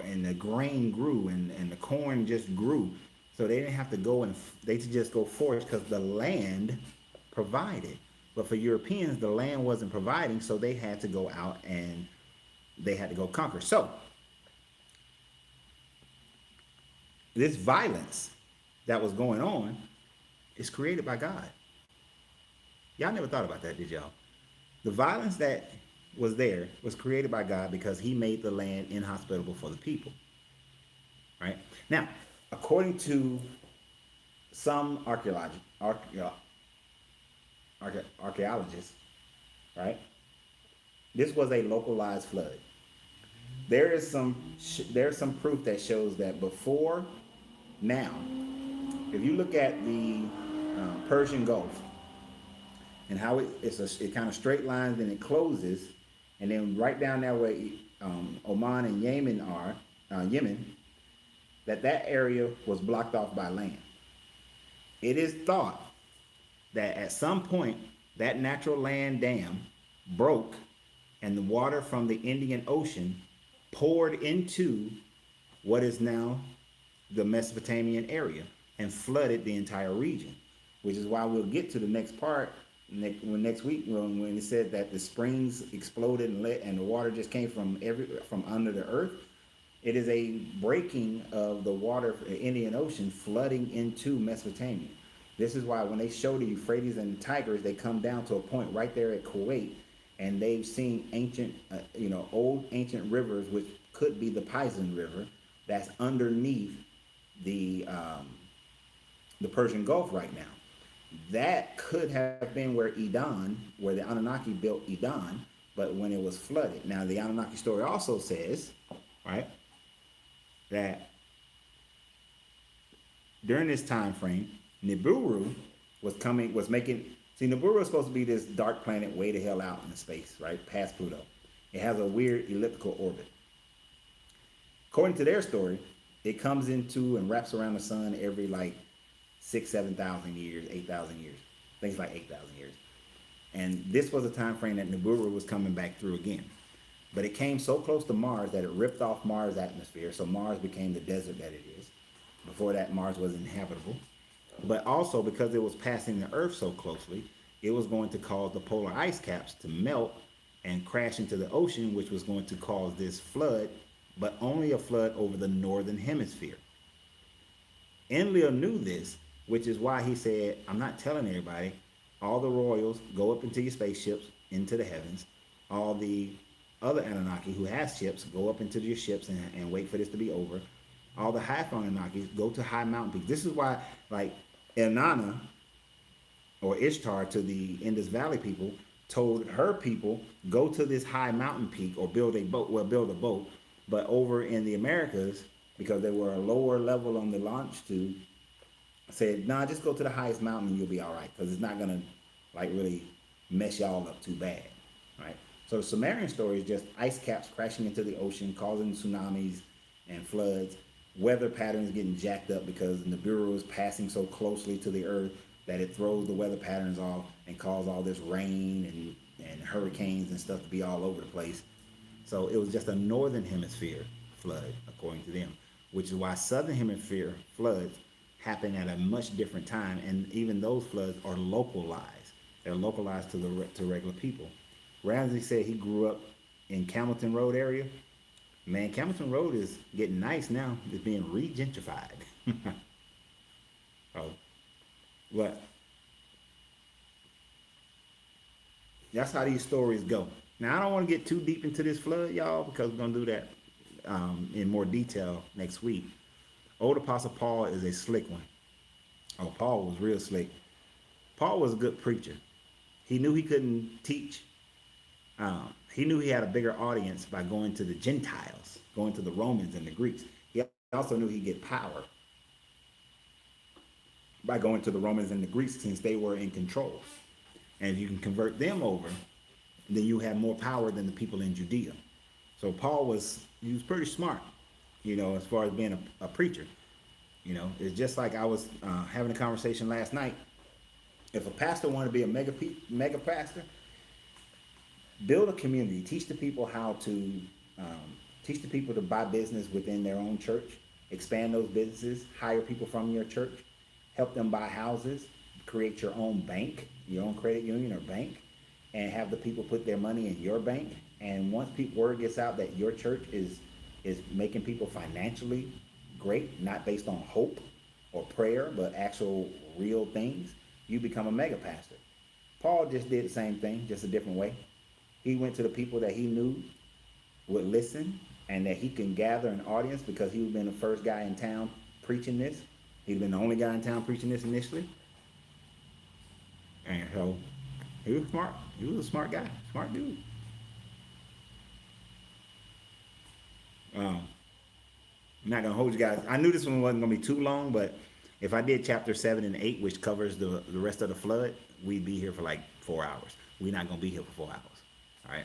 and the grain grew and the corn just grew. So they didn't have to go they could just go forage because the land provided. But for Europeans, the land wasn't providing, so they had to go out and they had to go conquer. So this violence that was going on is created by God. Y'all never thought about that, did y'all? The violence that was there was created by God because he made the land inhospitable for the people. Right? Now, according to some archaeologists, right? This was a localized flood. There's some proof that shows that before now, if you look at the Persian Gulf and how it kind of straight lines, then it closes, and then right down there where Oman and Yemen are, that area was blocked off by land. It is thought that at some point that natural land dam broke, and the water from the Indian Ocean poured into what is now the Mesopotamian area and flooded the entire region, which is why we'll get to the next part next week when it said that the springs exploded and the water just came from under the earth. It is a breaking of the water, the Indian Ocean flooding into Mesopotamia. This is why when they show the Euphrates and the Tigris, they come down to a point right there at Kuwait, and they've seen ancient, old ancient rivers, which could be the Pison River, that's underneath the Persian Gulf right now. That could have been where the Anunnaki built Eden, but when it was flooded. Now, the Anunnaki story also says, right, that during this time frame, Nibiru Nibiru is supposed to be this dark planet way the hell out in space, right, past Pluto. It has a weird elliptical orbit. According to their story, it comes into and wraps around the sun every like 7,000 years, 8,000 years. I think it's like 8,000 years. And this was a time frame that Nibiru was coming back through again. But it came so close to Mars that it ripped off Mars' atmosphere, so Mars became the desert that it is. Before that, Mars was inhabitable. But also because it was passing the Earth so closely, it was going to cause the polar ice caps to melt and crash into the ocean, which was going to cause this flood, but only a flood over the northern hemisphere. Enlil knew this, which is why he said, I'm not telling everybody. All the royals, go up into your spaceships, into the heavens. All the other Anunnaki who has ships, go up into your ships and wait for this to be over. All the high Anunnakis, go to high mountain peaks. This is why, like, Inanna, or Ishtar, to the Indus Valley people, told her people, go to this high mountain peak or build a boat. But over in the Americas, because they were a lower level on the longitude, said, nah, just go to the highest mountain and you'll be all right, because it's not going to, like, really mess y'all up too bad, right? So the Sumerian story is just ice caps crashing into the ocean, causing tsunamis and floods, weather patterns getting jacked up because Nibiru is passing so closely to the earth that it throws the weather patterns off and causes all this rain and hurricanes and stuff to be all over the place. So it was just a northern hemisphere flood, according to them, which is why southern hemisphere floods happen at a much different time, and even those floods are localized. They're localized to regular people. Ramsey said he grew up in Camilton Road area. Man, Camilton Road is getting nice now. It's being re-gentrified. Oh, what? That's how these stories go. Now, I don't want to get too deep into this flood, y'all, because we're going to do that in more detail next week. Old Apostle Paul is a slick one. Oh, Paul was real slick. Paul was a good preacher. He knew he couldn't teach. He knew he had a bigger audience by going to the Gentiles, going to the Romans and the Greeks. He also knew he'd get power by going to the Romans and the Greeks, since they were in control. And if you can convert them over, then you have more power than the people in Judea. So Paul was pretty smart, as far as being a preacher. It's just like I was having a conversation last night. If a pastor wanted to be a mega pastor, build a community, teach the people to buy business within their own church, expand those businesses, hire people from your church, help them buy houses, create your own bank, your own credit union or bank, and have the people put their money in your bank. And once word gets out that your church is making people financially great, not based on hope or prayer, but actual real things, you become a mega pastor. Paul just did the same thing, just a different way. He went to the people that he knew would listen and that he can gather an audience, because he had been the first guy in town preaching this. He'd been the only guy in town preaching this initially. And so he was smart. He was a smart guy, smart dude. I'm not gonna hold you guys. I knew this one wasn't gonna be too long, but if I did chapter 7 and 8, which covers the rest of the flood, we'd be here for like 4 hours. We're not gonna be here for 4 hours. All right.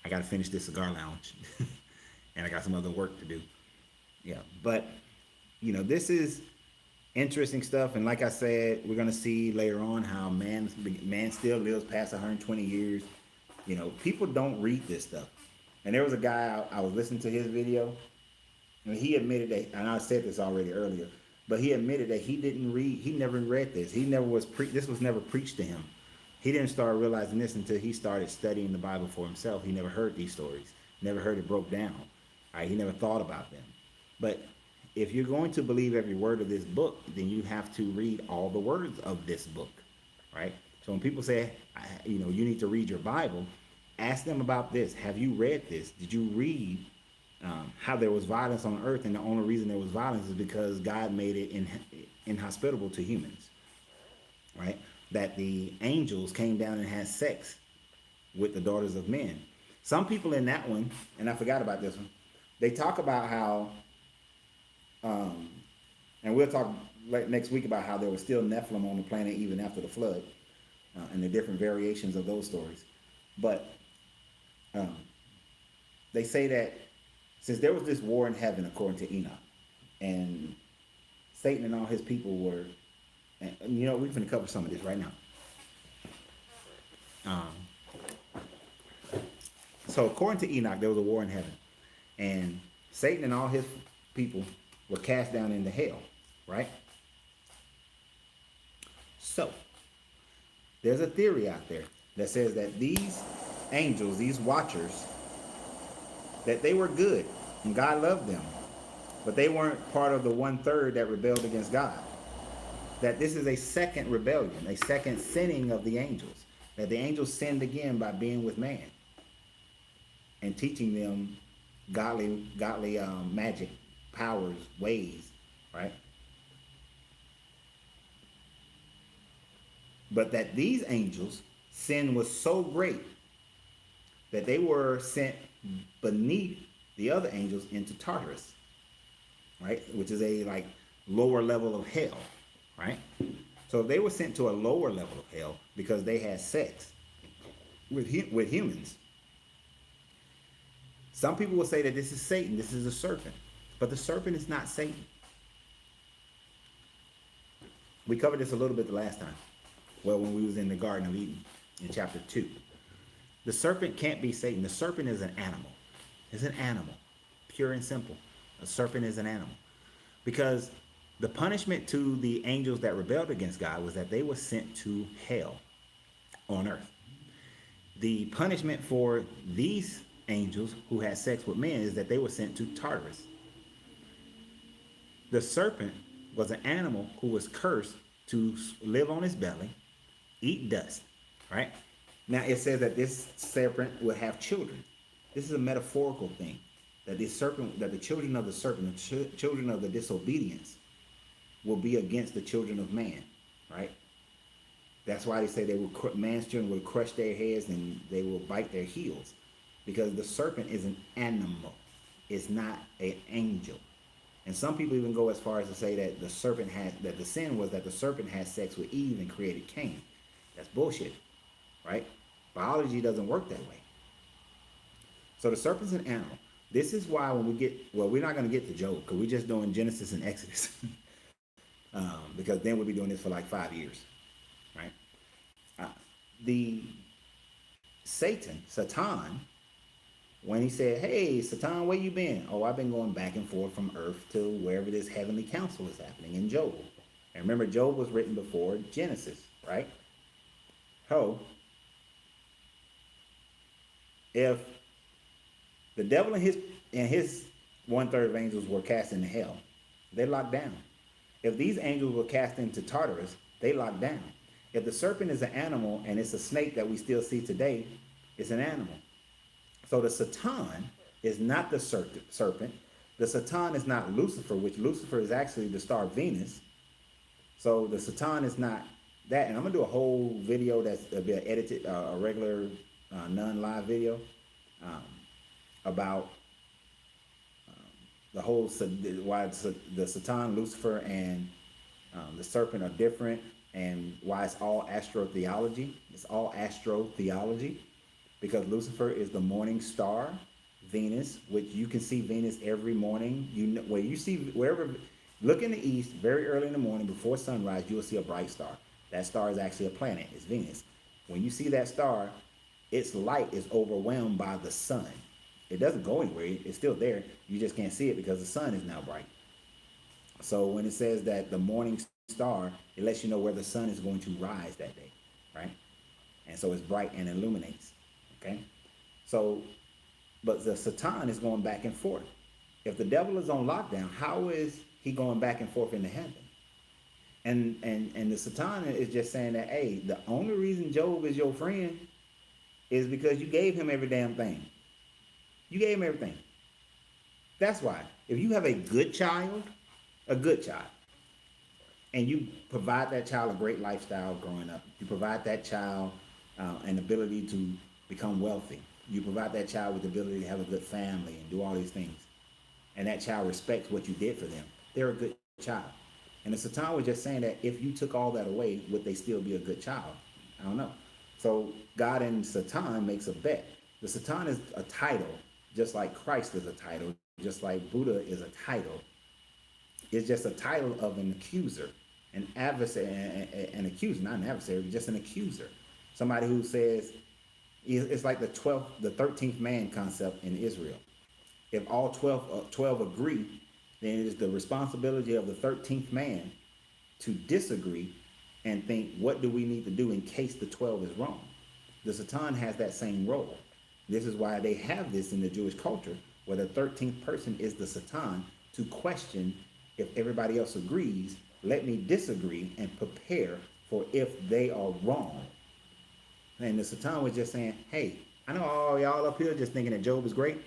I gotta finish this cigar lounge, and I got some other work to do. Yeah, but this is interesting stuff. And like I said, we're gonna see later on how man still lives past 120 years. You know, people don't read this stuff. And there was a guy I was listening to his video, and he admitted that, and I said this already earlier, but he admitted that he didn't read, he never read this. He never was this was never preached to him. He didn't start realizing this until he started studying the Bible for himself. He never heard these stories, never heard it broke down. All right, he never thought about them. But if you're going to believe every word of this book, then you have to read all the words of this book, right? So when people say, you know, you need to read your Bible, ask them about this. Have you read this? Did you read how there was violence on earth, and the only reason there was violence is because God made it inhospitable to humans, right? That the angels came down and had sex with the daughters of men. Some people in that one, and I forgot about this one, they talk about how, and we'll talk next week about how there was still Nephilim on the planet even after the flood, and the different variations of those stories. But they say that since there was this war in heaven, according to Enoch, and Satan and all his people were, and you know, we're going to cover some of this right now. So according to Enoch, there was a war in heaven, and Satan and all his people were cast down into hell, right? So there's a theory out there that says that these angels, these watchers, that they were good and God loved them, but they weren't part of the 1/3 that rebelled against God. That this is a second rebellion, a second sinning of the angels. That the angels sinned again by being with man and teaching them godly magic powers, ways, right? But that these angels' sin was so great that they were sent beneath the other angels into Tartarus, right? Which is a like lower level of hell, right? So they were sent to a lower level of hell because they had sex with humans. Some people will say that this is Satan, this is a serpent, but the serpent is not Satan. We covered this a little bit the last time. Well, when we was in the Garden of Eden in chapter 2. The serpent can't be Satan. The serpent is an animal. It's an animal, pure and simple. A serpent is an animal. Because the punishment to the angels that rebelled against God was that they were sent to hell on earth. The punishment for these angels who had sex with men is that they were sent to Tartarus. The serpent was an animal who was cursed to live on his belly, eat dust, right? Now it says that this serpent will have children. This is a metaphorical thing. That this serpent, that the children of the serpent, the children of the disobedience, will be against the children of man, right? That's why they say they will, man's children will crush their heads and they will bite their heels, because the serpent is an animal. It's not an angel. And some people even go as far as to say that the serpent that the sin was that the serpent had sex with Eve and created Cain. That's bullshit, right? Biology doesn't work that way. So the serpent's an animal. This is why when we get, well, we're not going to get to Job because we're just doing Genesis and Exodus. Because then we'll be doing this for like 5 years, right? The Satan, when he said, hey, Satan, where you been? Oh, I've been going back and forth from earth to wherever this heavenly council is happening in Job. And remember, Job was written before Genesis, right? So, if the devil and his 1/3 of angels were cast into hell, they locked down. If these angels were cast into Tartarus, they locked down. If the serpent is an animal and it's a snake that we still see today, it's an animal. So the Satan is not the serpent. The Satan is not Lucifer, which Lucifer is actually the star Venus. So the Satan is not that. And I'm going to do a whole video that's a bit edited, a regular non-live video about the whole, why the Satan, Lucifer, and the serpent are different, and why it's all astrotheology. It's all astrotheology because Lucifer is the morning star, Venus, which you can see Venus every morning. You know, where you see wherever Look in the east very early in the morning before sunrise, you will see a bright star. That star is actually a planet, it's Venus. When you see that star, its light is overwhelmed by the sun. It doesn't go anywhere, it's still there. You just can't see it because the sun is now bright. So when it says that the morning star, it lets you know where the sun is going to rise that day, right? And so it's bright and illuminates, okay? So, but the Satan is going back and forth. If the devil is on lockdown, how is he going back and forth into heaven? And the Satan is just saying that, hey, the only reason Job is your friend is because you gave him every damn thing. You gave him everything. That's why. If you have a good child, and you provide that child a great lifestyle growing up, you provide that child an ability to become wealthy, you provide that child with the ability to have a good family and do all these things, and that child respects what you did for them, they're a good child. And the Satan was just saying that if you took all that away, would they still be a good child? I don't know. So God and Satan makes a bet. The Satan is a title, just like Christ is a title, just like Buddha is a title. It's just a title of an accuser, an adversary, an accuser, not an adversary, but just an accuser. Somebody who says, it's like the 13th man concept in Israel. If all 12 agree, then it is the responsibility of the 13th man to disagree and think, what do we need to do in case the 12 is wrong? The Satan has that same role. This is why they have this in the Jewish culture, where the 13th person is the Satan to question if everybody else agrees, let me disagree and prepare for if they are wrong. And the Satan was just saying, hey, I know all y'all up here just thinking that Job is great,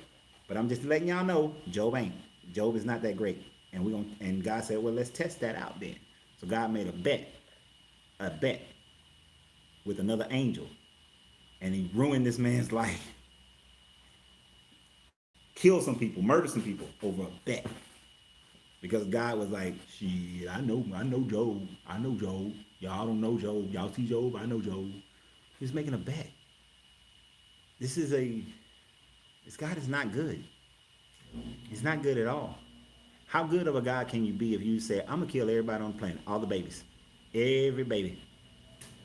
but I'm just letting y'all know Job ain't. Job is not that great. And God said, well, let's test that out then. So God made a bet with another angel, and he ruined this man's life. Killed some people, murdered some people over a bet. Because God was like, shit, I know Job. I know Job. Y'all don't know Job. Y'all see Job, I know Job. He's making a bet. This God is not good. He's not good at all. How good of a God can you be if you say, I'm gonna kill everybody on the planet, all the babies, every baby,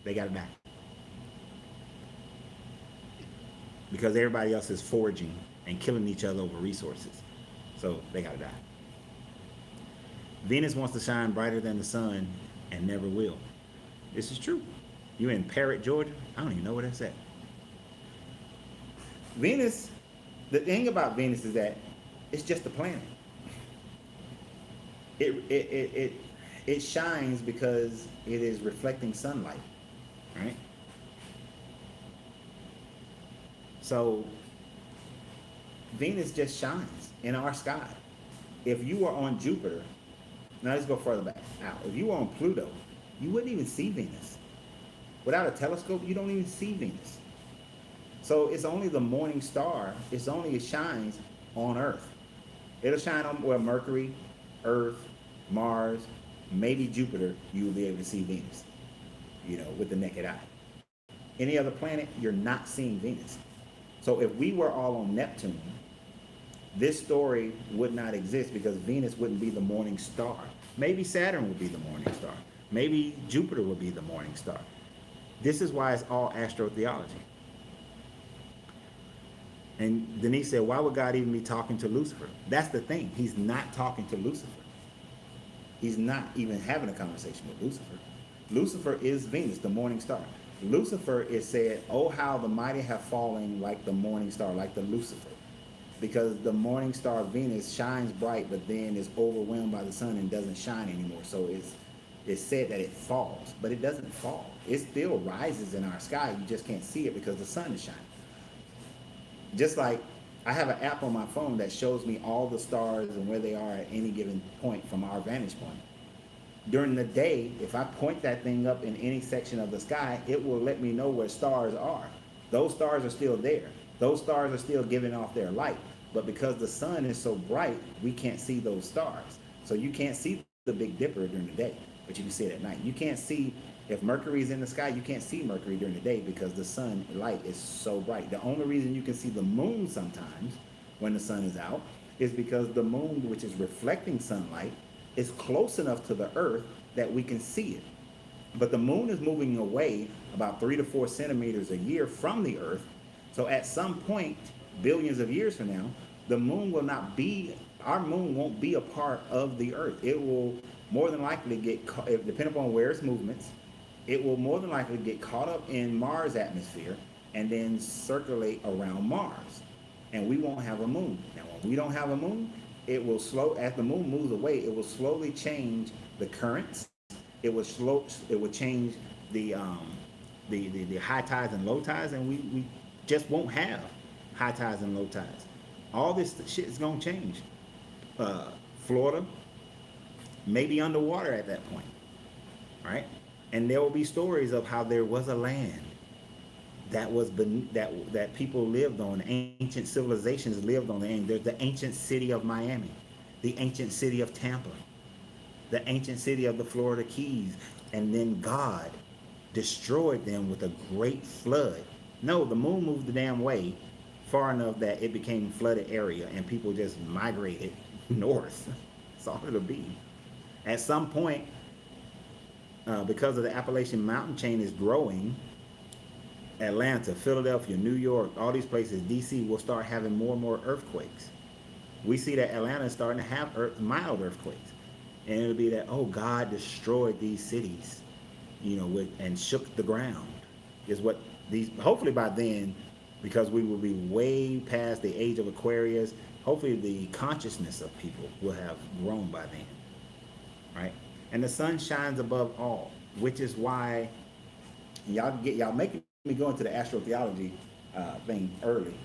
they gotta die. Because everybody else is foraging and killing each other over resources. So they gotta die. Venus wants to shine brighter than the sun and never will. This is true. You in Parrott, Georgia? I don't even know where that's at. Venus, the thing about Venus is that it's just a planet. It shines because it is reflecting sunlight, right? So Venus just shines in our sky. If you were on Jupiter, now let's go further back out. If you were on Pluto, you wouldn't even see Venus. Without a telescope, you don't even see Venus. So it's only the morning star. It shines on Earth. It'll shine on where Mercury, Earth, Mars, maybe Jupiter, you will be able to see Venus, with the naked eye. Any other planet, you're not seeing Venus. So if we were all on Neptune, this story would not exist because Venus wouldn't be the morning star. Maybe Saturn would be the morning star. Maybe Jupiter would be the morning star. This is why it's all astrotheology. And Denise said, why would God even be talking to Lucifer? That's the thing. He's not talking to Lucifer. He's not even having a conversation with Lucifer. Lucifer is Venus, the morning star. Lucifer is said, oh, how the mighty have fallen like the morning star, like the Lucifer. Because the morning star Venus shines bright, but then is overwhelmed by the sun and doesn't shine anymore. So it's said that it falls, but it doesn't fall. It still rises in our sky. You just can't see it because the sun is shining. Just like I have an app on my phone that shows me all the stars and where they are at any given point from our vantage point. During the day, if I point that thing up in any section of the sky, it will let me know where stars are. Those stars are still there. Those stars are still giving off their light. But because the sun is so bright, we can't see those stars. So you can't see the Big Dipper during the day, but you can see it at night. You can't see, if Mercury is in the sky, you can't see Mercury during the day because the sun light is so bright. The only reason you can see the moon sometimes when the sun is out is because the moon, which is reflecting sunlight, is close enough to the earth that we can see it. But the moon is moving away about 3 to 4 centimeters a year from the earth. So at some point, billions of years from now, the moon will not be, our moon won't be a part of the earth. It will more than likely get, depending upon where its movements, it will more than likely get caught up in Mars' atmosphere and then circulate around Mars. And we won't have a moon. Now, when we don't have a moon, it will as the moon moves away, it will slowly change the currents. It will change the high tides and low tides, and we just won't have high tides and low tides. All this shit is gonna change. Florida may be underwater at that point, right? And there will be stories of how there was a land that was that people lived on, ancient civilizations lived on. There's the ancient city of Miami, the ancient city of Tampa, the ancient city of the Florida Keys, and then God destroyed them with a great flood. No, the moon moved the damn way far enough that it became flooded area and people just migrated north. That's all it'll be. At some point, because of the Appalachian mountain chain is growing, Atlanta, Philadelphia, New York, all these places, DC will start having more and more earthquakes. We see that Atlanta is starting to have mild earthquakes. And it'll be that, oh, God destroyed these cities, and shook the ground. Is what these, hopefully by then, because we will be way past the age of Aquarius, hopefully the consciousness of people will have grown by then, right? And the sun shines above all, which is why y'all making me go into the astrotheology thing early,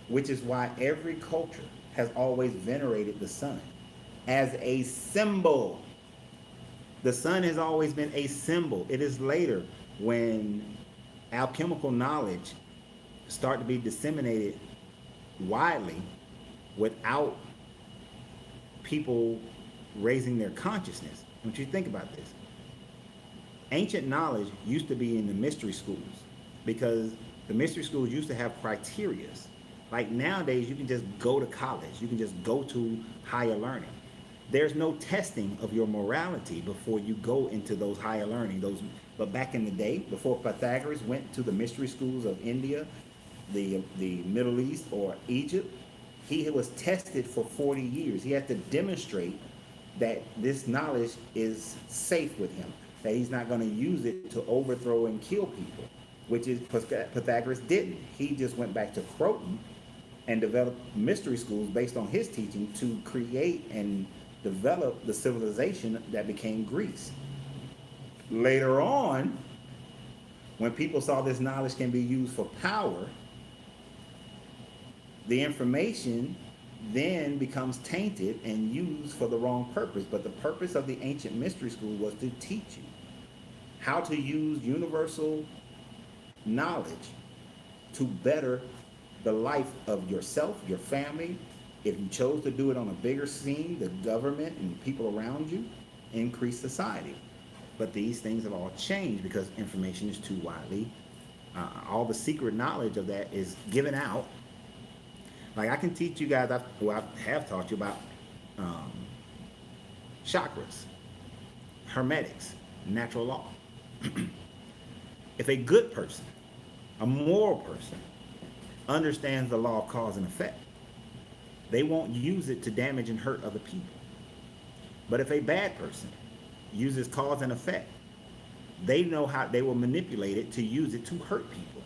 which is why every culture has always venerated the sun as a symbol. The sun has always been a symbol. It is later when alchemical knowledge start to be disseminated widely without people raising their consciousness. I want you to think about this. Ancient knowledge used to be in the mystery schools because the mystery schools used to have criterias. Like nowadays, you can just go to college. You can just go to higher learning. There's no testing of your morality before you go into those higher learning. But back in the day, before Pythagoras went to the mystery schools of India, the Middle East, or Egypt, he was tested for 40 years. He had to demonstrate that this knowledge is safe with him, that he's not going to use it to overthrow and kill people, which is Pythagoras didn't. He just went back to Croton and developed mystery schools based on his teaching to create and develop the civilization that became Greece. Later on, when people saw this knowledge can be used for power, the information then becomes tainted and used for the wrong purpose. But the purpose of the ancient mystery school was to teach you how to use universal knowledge to better the life of yourself, your family. If you chose to do it on a bigger scene, the government and the people around you, increase society. But these things have all changed because information is too widely. All the secret knowledge of that is given out. Like I can teach you guys, I have taught you about chakras, hermetics, natural law. If a good person, a moral person, understands the law of cause and effect, they won't use it to damage and hurt other people. But if a bad person uses cause and effect, they know how they will manipulate it to use it to hurt people.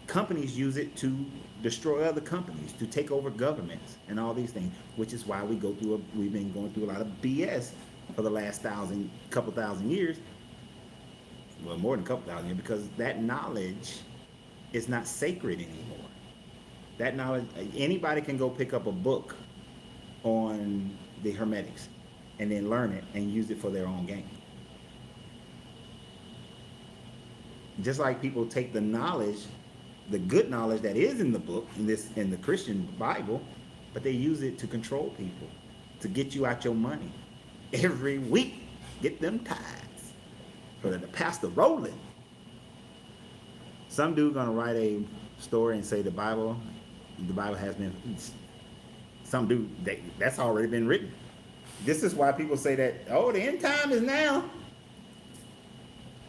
Companies use it to destroy other companies, to take over governments and all these things, which is why we've been going through a lot of BS for the last couple thousand years. Well, more than a couple thousand years, because that knowledge is not sacred anymore. That knowledge, anybody can go pick up a book on the hermetics and then learn it and use it for their own gain. Just like people take the knowledge, the good knowledge that is in the book, in the Christian Bible, but they use it to control people, to get you out your money. Every week, get them tithes. So that the pastor rolling. Some dude gonna write a story and say the Bible has been, some dude, that's already been written. This is why people say that, oh, the end time is now.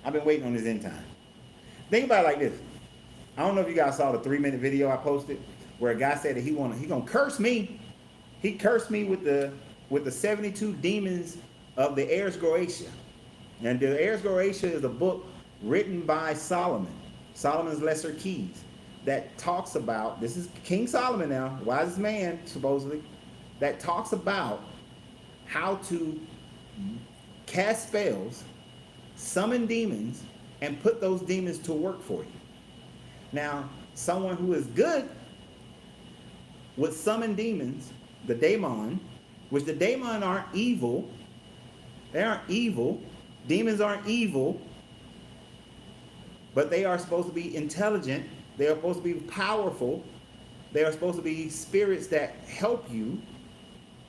I've been waiting on this end time. Think about it like this. I don't know if you guys saw the 3-minute video I posted where a guy said that he gonna curse me. He cursed me with the 72 demons of the Ars Goetia. And the Ars Goetia is a book written by Solomon, Solomon's Lesser Keys, that talks about, this is King Solomon now, wisest man supposedly, that talks about how to cast spells, summon demons, and put those demons to work for you. Now, someone who is good would summon demons, the daemon, which the daemon aren't evil. They aren't evil. Demons aren't evil, but they are supposed to be intelligent. They are supposed to be powerful. They are supposed to be spirits that help you.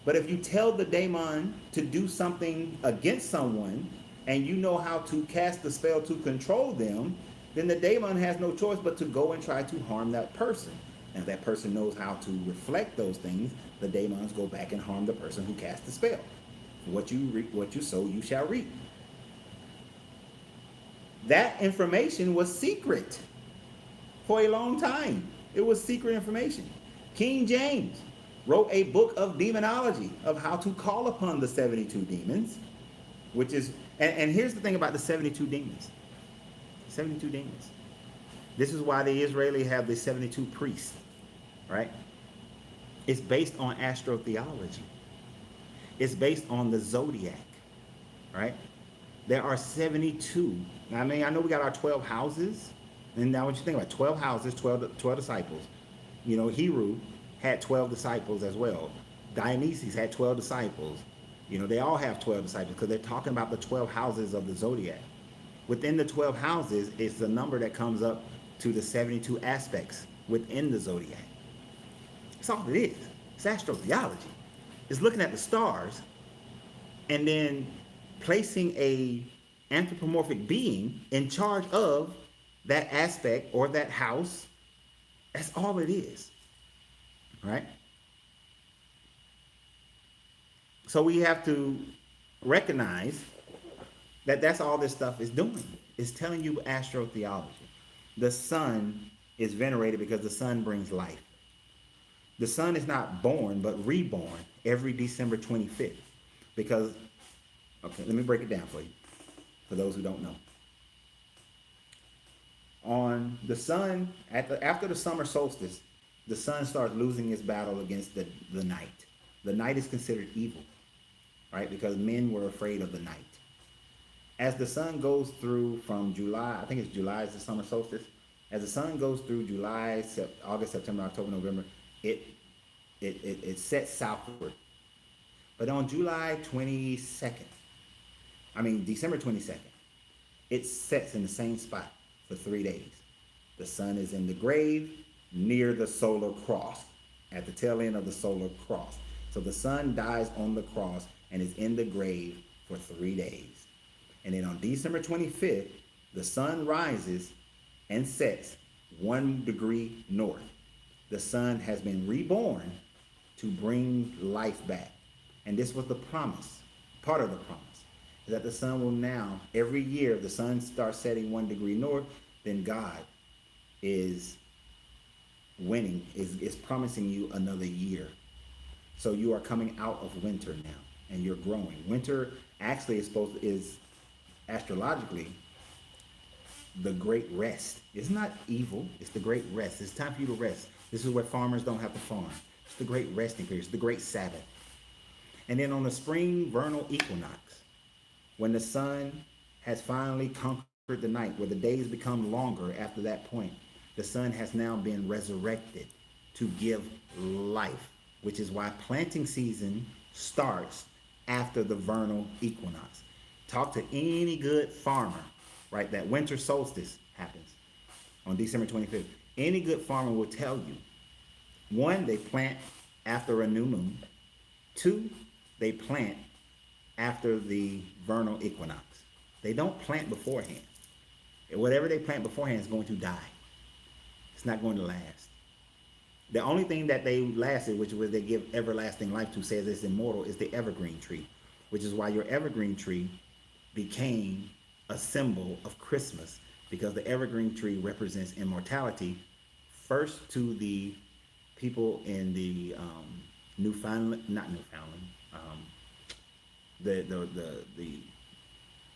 But if you tell the daemon to do something against someone, and you know how to cast the spell to control them, then the daemon has no choice but to go and try to harm that person. And if that person knows how to reflect those things, the daemons go back and harm the person who cast the spell. What you sow, you shall reap. That information was secret for a long time. It was secret information. King James wrote a book of demonology, of how to call upon the 72 demons, which is, and here's the thing about the 72 demons. 72 demons. This is why the Israeli have the 72 priests, right? It's based on astrotheology. It's based on the zodiac, right? There are 72. I mean, I know we got our 12 houses, and now what you think about 12 houses, 12 disciples. You know, Heru had 12 disciples as well. Dionysus had 12 disciples. You know, they all have 12 disciples because they're talking about the 12 houses of the zodiac. Within the 12 houses, it's the number that comes up to the 72 aspects within the zodiac. That's all it is. It's astrotheology. It's looking at the stars and then placing a anthropomorphic being in charge of that aspect or that house. That's all it is, right? So we have to recognize that that's all this stuff is doing. It's telling you astrotheology. The sun is venerated because the sun brings life. The sun is not born, but reborn every December 25th. Because, okay, let me break it down for you, for those who don't know. On the sun, after the summer solstice, the sun starts losing its battle against the night. The night is considered evil, right? Because men were afraid of the night. As the sun goes through from July, I think it's July is the summer solstice. As the sun goes through July, August, September, October, November, it sets southward. But on July 22nd, December 22nd, it sets in the same spot for 3 days. The sun is in the grave near the solar cross, at the tail end of the solar cross. So the sun dies on the cross and is in the grave for 3 days. And then on December 25th, the sun rises and sets 1 degree north. The sun has been reborn to bring life back. And this was the promise, part of the promise, is that the sun will now, every year, if the sun starts setting 1 degree north, then God is winning, is promising you another year. So you are coming out of winter now, and you're growing. Winter actually is astrologically the great rest. It's not evil, it's the great rest. It's time for you to rest. This is where farmers don't have to farm. It's the great resting period. It's the great Sabbath. And then on the spring vernal equinox, when the sun has finally conquered the night, where the days become longer after that point, the sun has now been resurrected to give life, which is why planting season starts after the vernal equinox. Talk to any good farmer, right? That winter solstice happens on December 25th. Any good farmer will tell you, 1, they plant after a new moon. 2, they plant after the vernal equinox. They don't plant beforehand. Whatever they plant beforehand is going to die. It's not going to last. The only thing that they lasted, which was they give everlasting life to, says it's immortal, is the evergreen tree, which is why your evergreen tree became a symbol of Christmas, because the evergreen tree represents immortality, first to the people in the not Newfoundland, the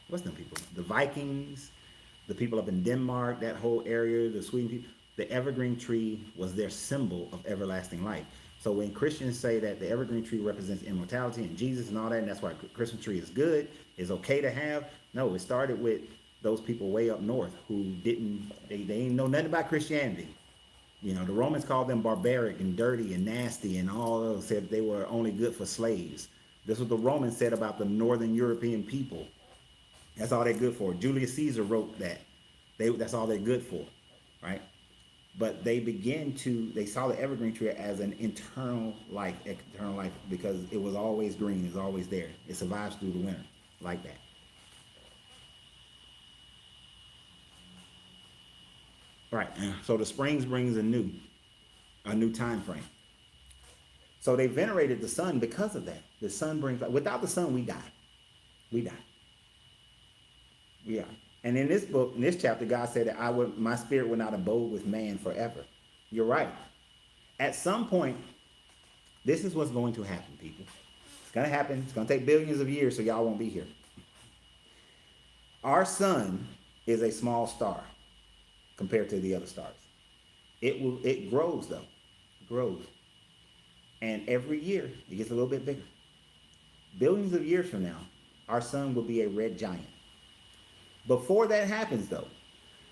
what's them people? The Vikings, the people up in Denmark, that whole area, the Sweden people. The evergreen tree was their symbol of everlasting life. So when Christians say that the evergreen tree represents immortality and Jesus and all that, and that's why Christmas tree is good, is okay to have. No, it started with those people way up north who didn't know nothing about Christianity. You know, the Romans called them barbaric and dirty and nasty, and all those said they were only good for slaves. This is what the Romans said about the northern European people. That's all they're good for. Julius Caesar wrote that. That's all they're good for, right? But they saw the evergreen tree as an eternal life, because it was always green, it's always there. It survives through the winter, like that. Right. So the springs brings a new time frame. So they venerated the sun because of that. The sun brings, without the sun, we die. We die. We are. And in this book, in this chapter, God said that my spirit will not abode with man forever. You're right. At some point, this is what's going to happen, people. It's going to happen. It's going to take billions of years, so y'all won't be here. Our sun is a small star compared to the other stars. It grows, though. It grows. And every year, it gets a little bit bigger. Billions of years from now, our sun will be a red giant. Before that happens, though,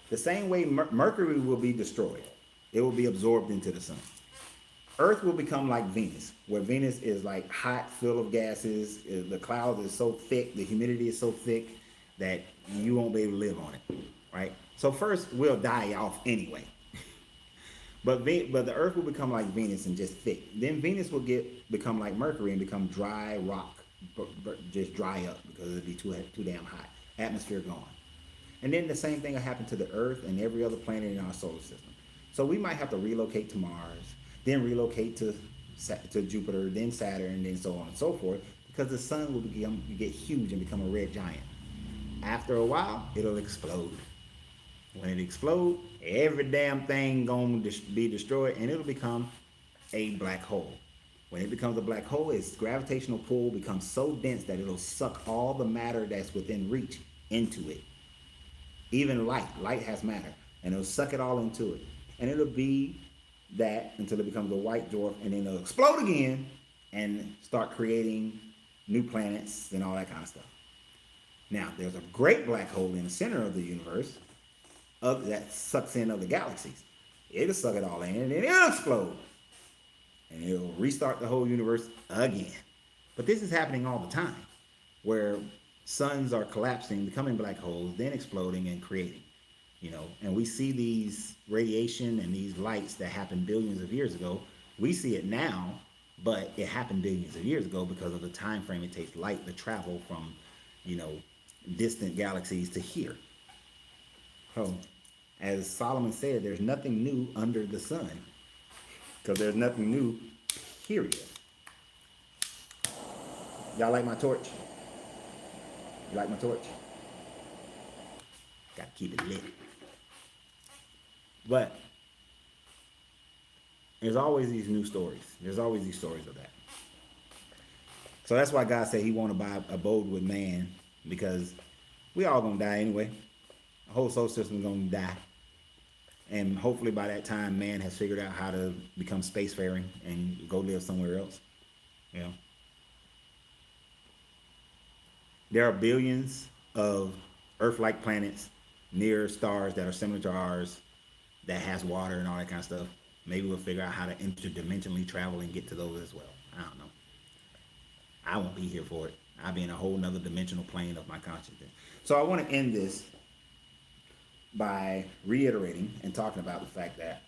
the same way Mercury will be destroyed, it will be absorbed into the sun. Earth will become like Venus, where Venus is like hot, full of gases. The clouds is so thick, the humidity is so thick that you won't be able to live on it, right? So first, we'll die off anyway. But the Earth will become like Venus and just thick. Then Venus will become like Mercury and become dry rock, just dry up because it'll be too damn hot. Atmosphere gone. And then the same thing will happen to the Earth and every other planet in our solar system. So we might have to relocate to Mars, then relocate to Jupiter, then Saturn, then so on and so forth, because the sun will get huge and become a red giant. After a while, it'll explode. When it explodes, every damn thing gonna be destroyed, and it'll become a black hole. When it becomes a black hole, its gravitational pull becomes so dense that it'll suck all the matter that's within reach into it. Even light has matter, and it'll suck it all into it. And it'll be that until it becomes a white dwarf, and then it'll explode again and start creating new planets and all that kind of stuff. Now, there's a great black hole in the center of the universe that sucks in other galaxies. It'll suck it all in, and then it'll explode. And it'll restart the whole universe again. But this is happening all the time, where suns are collapsing, becoming black holes, then exploding and creating. You know, and we see these radiation and these lights that happened billions of years ago. We see it now, but it happened billions of years ago because of the time frame it takes light to travel from, distant galaxies to here. So, as Solomon said, there's nothing new under the sun, because there's nothing new, period. Y'all like my torch? You like my torch? Gotta keep it lit. But there's always these new stories. There's always these stories of that. So that's why God said he won't abode with man, because we all gonna die anyway. The whole solar system is gonna die. And hopefully by that time, man has figured out how to become spacefaring and go live somewhere else. There are billions of Earth-like planets near stars that are similar to ours that has water and all that kind of stuff. Maybe we'll figure out how to interdimensionally travel and get to those as well. I don't know. I won't be here for it. I'll be in a whole nother dimensional plane of my consciousness. So I want to end this by reiterating and talking about the fact that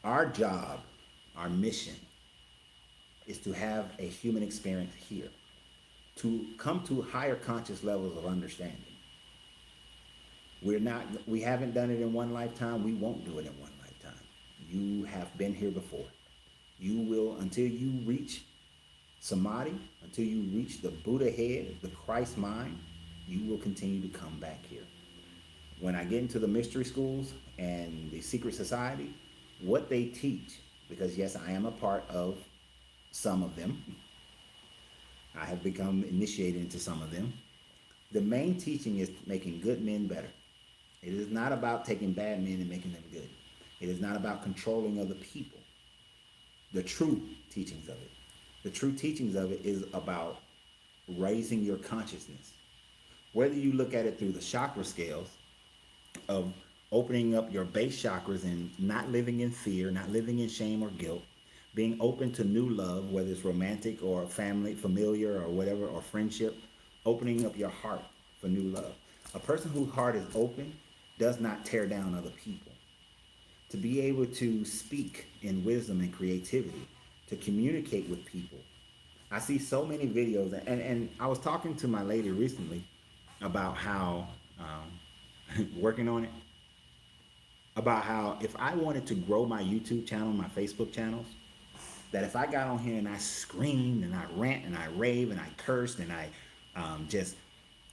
our job, our mission, is to have a human experience here, to come to higher conscious levels of understanding. We haven't done it in one lifetime. We won't do it in one lifetime. You have been here before. You will, until you reach samadhi, until you reach the Buddha head, the Christ mind, you will continue to come back here. When I get into the mystery schools and the secret society, what they teach, because yes, I am a part of some of them, I have become initiated into some of them. The main teaching is making good men better. It is not about taking bad men and making them good. It is not about controlling other people. The true teachings of it. The true teachings of it is about raising your consciousness. Whether you look at it through the chakra scales of opening up your base chakras and not living in fear, not living in shame or guilt, being open to new love, whether it's romantic or family, familiar or whatever, or friendship, opening up your heart for new love. A person whose heart is open does not tear down other people. To be able to speak in wisdom and creativity, to communicate with people. I see so many videos, and I was talking to my lady recently about how, working on it, about how if I wanted to grow my YouTube channel, my Facebook channels, that if I got on here and I screamed and I rant and I rave and I cursed and I just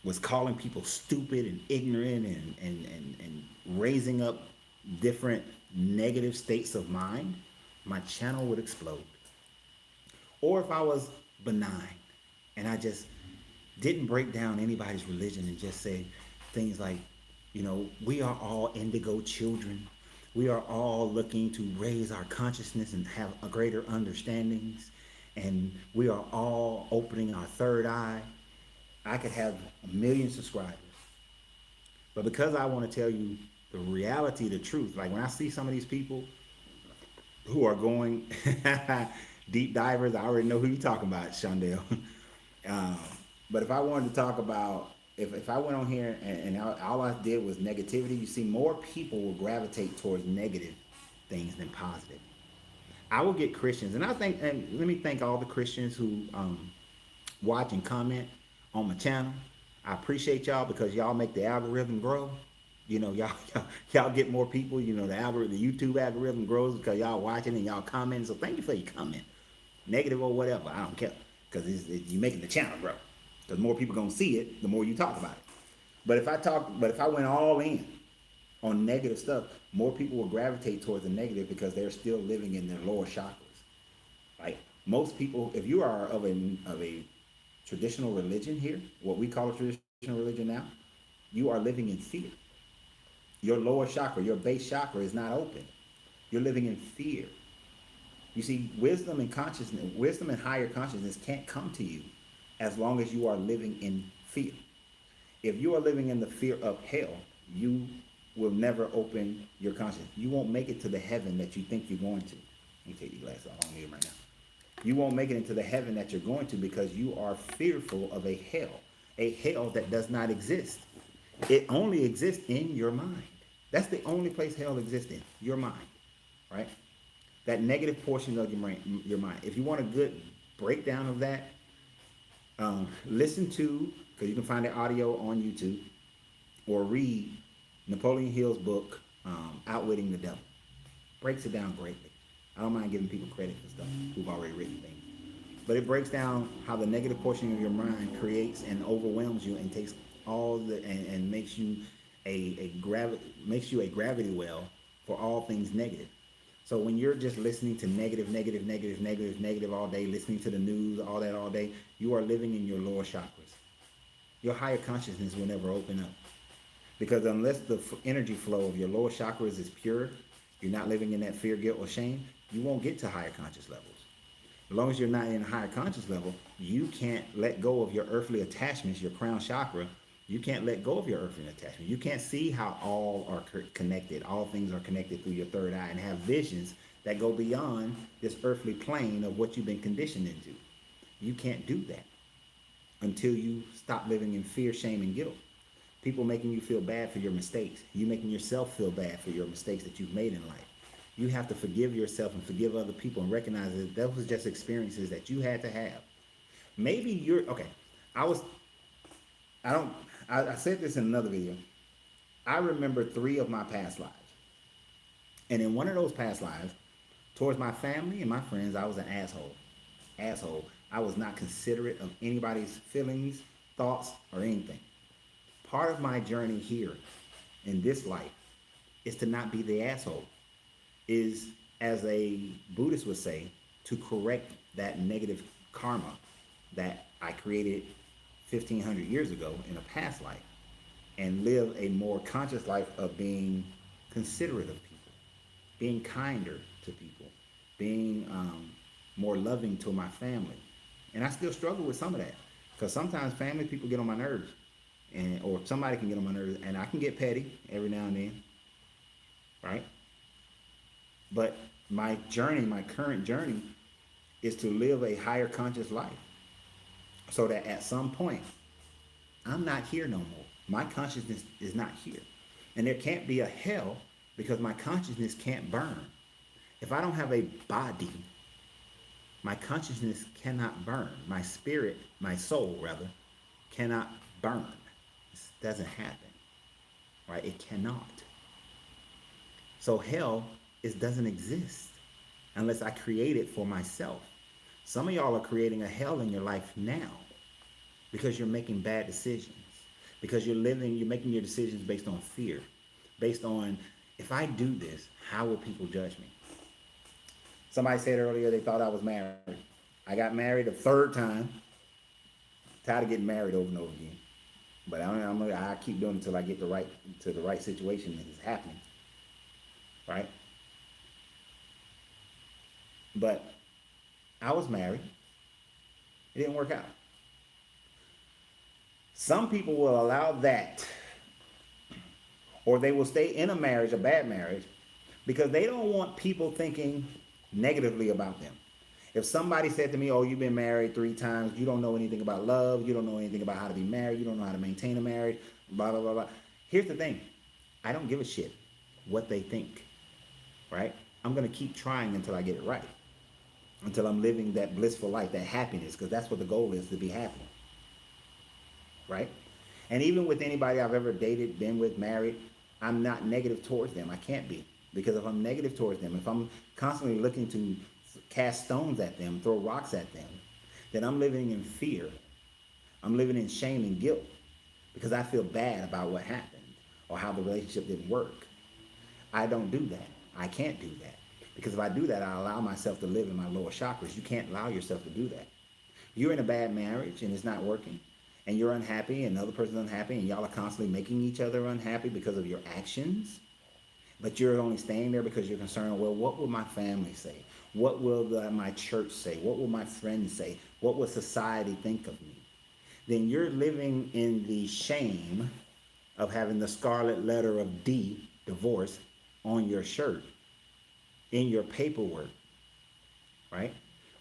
was calling people stupid and ignorant and raising up different negative states of mind, my channel would explode. Or if I was benign and I just didn't break down anybody's religion and just say things like, you know, we are all indigo children. We are all looking to raise our consciousness and have a greater understandings. And we are all opening our third eye. I could have 1 million subscribers. But because I want to tell you the reality, the truth, like when I see some of these people who are going deep divers, I already know who you're talking about, Shondell. But if I wanted to talk about, if I went on here and all I did was negativity, you see more people will gravitate towards negative things than positive. I will get Christians, and let me thank all the Christians who watch and comment on my channel. I appreciate y'all because y'all make the algorithm grow. You know, y'all get more people. You know, the YouTube algorithm grows because y'all watching and y'all commenting. So thank you for your comment, negative or whatever. I don't care because you're making the channel grow. Because more people gonna see it, the more you talk about it. But if I went all in on negative stuff, more people will gravitate towards the negative because they're still living in their lower chakras. Like most people, if you are of a traditional religion here, what we call a traditional religion now, you are living in fear. Your lower chakra, your base chakra is not open. You're living in fear. You see, wisdom and higher consciousness can't come to you as long as you are living in fear. If you are living in the fear of hell, you will never open your consciousness. You won't make it to the heaven that you think you're going to. Let me take your glasses off. I don't need them right now. You won't make it into the heaven that you're going to because you are fearful of a hell that does not exist. It only exists in your mind. That's the only place hell exists in, your mind, right? That negative portion of your mind. If you want a good breakdown of that, listen to, because you can find the audio on YouTube, or read Napoleon Hill's book, Outwitting the Devil. Breaks it down greatly. I don't mind giving people credit for stuff who've already written things. But it breaks down how the negative portion of your mind creates and overwhelms you and takes and makes you a gravity well for all things negative. So when you're just listening to negative all day, listening to the news, all that all day, you are living in your lower chakras. Your higher consciousness will never open up. Because unless the energy flow of your lower chakras is pure, you're not living in that fear, guilt, or shame, you won't get to higher conscious levels. As long as you're not in a higher conscious level, you can't let go of your earthly attachments, your crown chakra. You can't let go of your earthly attachment. You can't see how all are connected. All things are connected through your third eye and have visions that go beyond this earthly plane of what you've been conditioned into. You can't do that until you stop living in fear, shame, and guilt. People making you feel bad for your mistakes. You making yourself feel bad for your mistakes that you've made in life. You have to forgive yourself and forgive other people and recognize that was just experiences that you had to have. Maybe I said this in another video. I remember 3 of my past lives. And in one of those past lives, towards my family and my friends, I was an asshole. I was not considerate of anybody's feelings, thoughts, or anything. Part of my journey here in this life is to not be the asshole, is, as a Buddhist would say, to correct that negative karma that I created 1500 years ago in a past life, and live a more conscious life of being considerate of people, being kinder to people, being more loving to my family. And I still struggle with some of that, because sometimes family people get on my nerves, and or somebody can get on my nerves, and I can get petty every now and then, right? But my journey, my current journey, is to live a higher conscious life, so that at some point, I'm not here no more. My consciousness is not here. And there can't be a hell, because my consciousness can't burn. If I don't have a body, my consciousness cannot burn. My spirit, my soul rather, cannot burn. This doesn't happen, right? It cannot. So hell doesn't exist unless I create it for myself. Some of y'all are creating a hell in your life now because you're making bad decisions, because you're making your decisions based on fear, based on, if I do this, how will people judge me? Somebody said earlier they thought I was married. I got married a third time. Tired of getting married over and over again. But I keep doing it until I get to the right situation that is happening. Right? But I was married. It didn't work out. Some people will allow that, or they will stay in a marriage, a bad marriage, because they don't want people thinking negatively about them. If somebody said to me, oh, you've been married 3 times, you don't know anything about love, you don't know anything about how to be married, you don't know how to maintain a marriage, blah, blah, blah, blah. Here's the thing. I don't give a shit what they think, right? I'm going to keep trying until I get it right, until I'm living that blissful life, that happiness, because that's what the goal is, to be happy, right? And even with anybody I've ever dated, been with, married, I'm not negative towards them. I can't be. Because if I'm negative towards them, if I'm constantly looking to cast stones at them, throw rocks at them, then I'm living in fear. I'm living in shame and guilt because I feel bad about what happened or how the relationship didn't work. I don't do that. I can't do that. Because if I do that, I allow myself to live in my lower chakras. You can't allow yourself to do that. You're in a bad marriage and it's not working, and you're unhappy and the other person's unhappy, and y'all are constantly making each other unhappy because of your actions. But you're only staying there because you're concerned, well, what will my family say? What will my church say? What will my friends say? What will society think of me? Then you're living in the shame of having the scarlet letter of D, divorce, on your shirt, in your paperwork, right?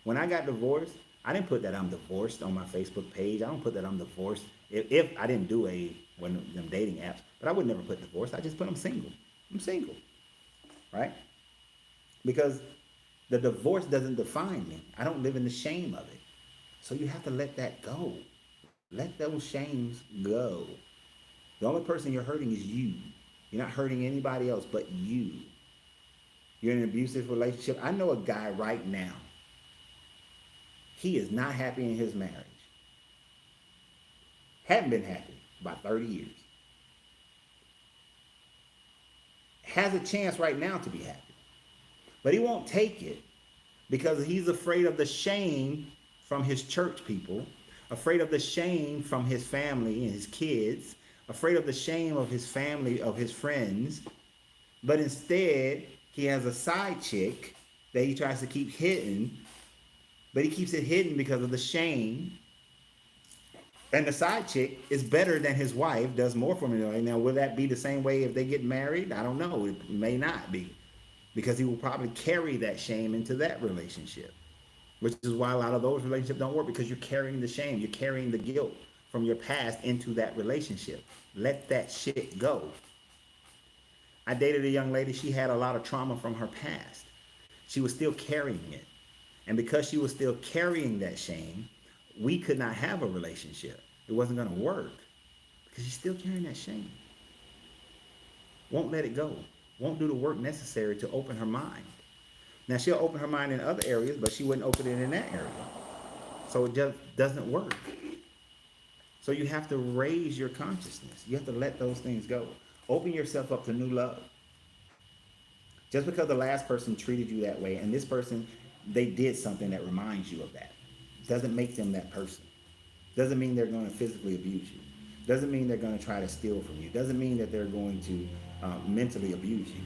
When I got divorced, I didn't put that I'm divorced on my Facebook page. I don't put that I'm divorced. If I didn't do one of them dating apps, but I would never put divorce. I just put I'm single. I'm single, right? Because the divorce doesn't define me. I don't live in the shame of it. So you have to let that go. Let those shames go. The only person you're hurting is you. You're not hurting anybody else but you. You're in an abusive relationship. I know a guy right now. He is not happy in his marriage. Hadn't been happy about 30 years. Has a chance right now to be happy. But he won't take it because he's afraid of the shame from his church people, afraid of the shame from his family and his kids, afraid of the shame of his family, of his friends. But instead, he has a side chick that he tries to keep hidden, but he keeps it hidden because of the shame. And the side chick is better than his wife, does more for me. Now, will that be the same way if they get married? I don't know. It may not be, because he will probably carry that shame into that relationship, which is why a lot of those relationships don't work, because you're carrying the shame. You're carrying the guilt from your past into that relationship. Let that shit go. I dated a young lady. She had a lot of trauma from her past. She was still carrying it. And because she was still carrying that shame, we could not have a relationship. It wasn't going to work because she's still carrying that shame. Won't let it go. Won't do the work necessary to open her mind. Now, she'll open her mind in other areas, but she wouldn't open it in that area. So it just doesn't work. So you have to raise your consciousness. You have to let those things go. Open yourself up to new love. Just because the last person treated you that way and this person, they did something that reminds you of that, doesn't make them that person. Doesn't mean they're going to physically abuse you. Doesn't mean they're going to try to steal from you. Doesn't mean that they're going to mentally abuse you.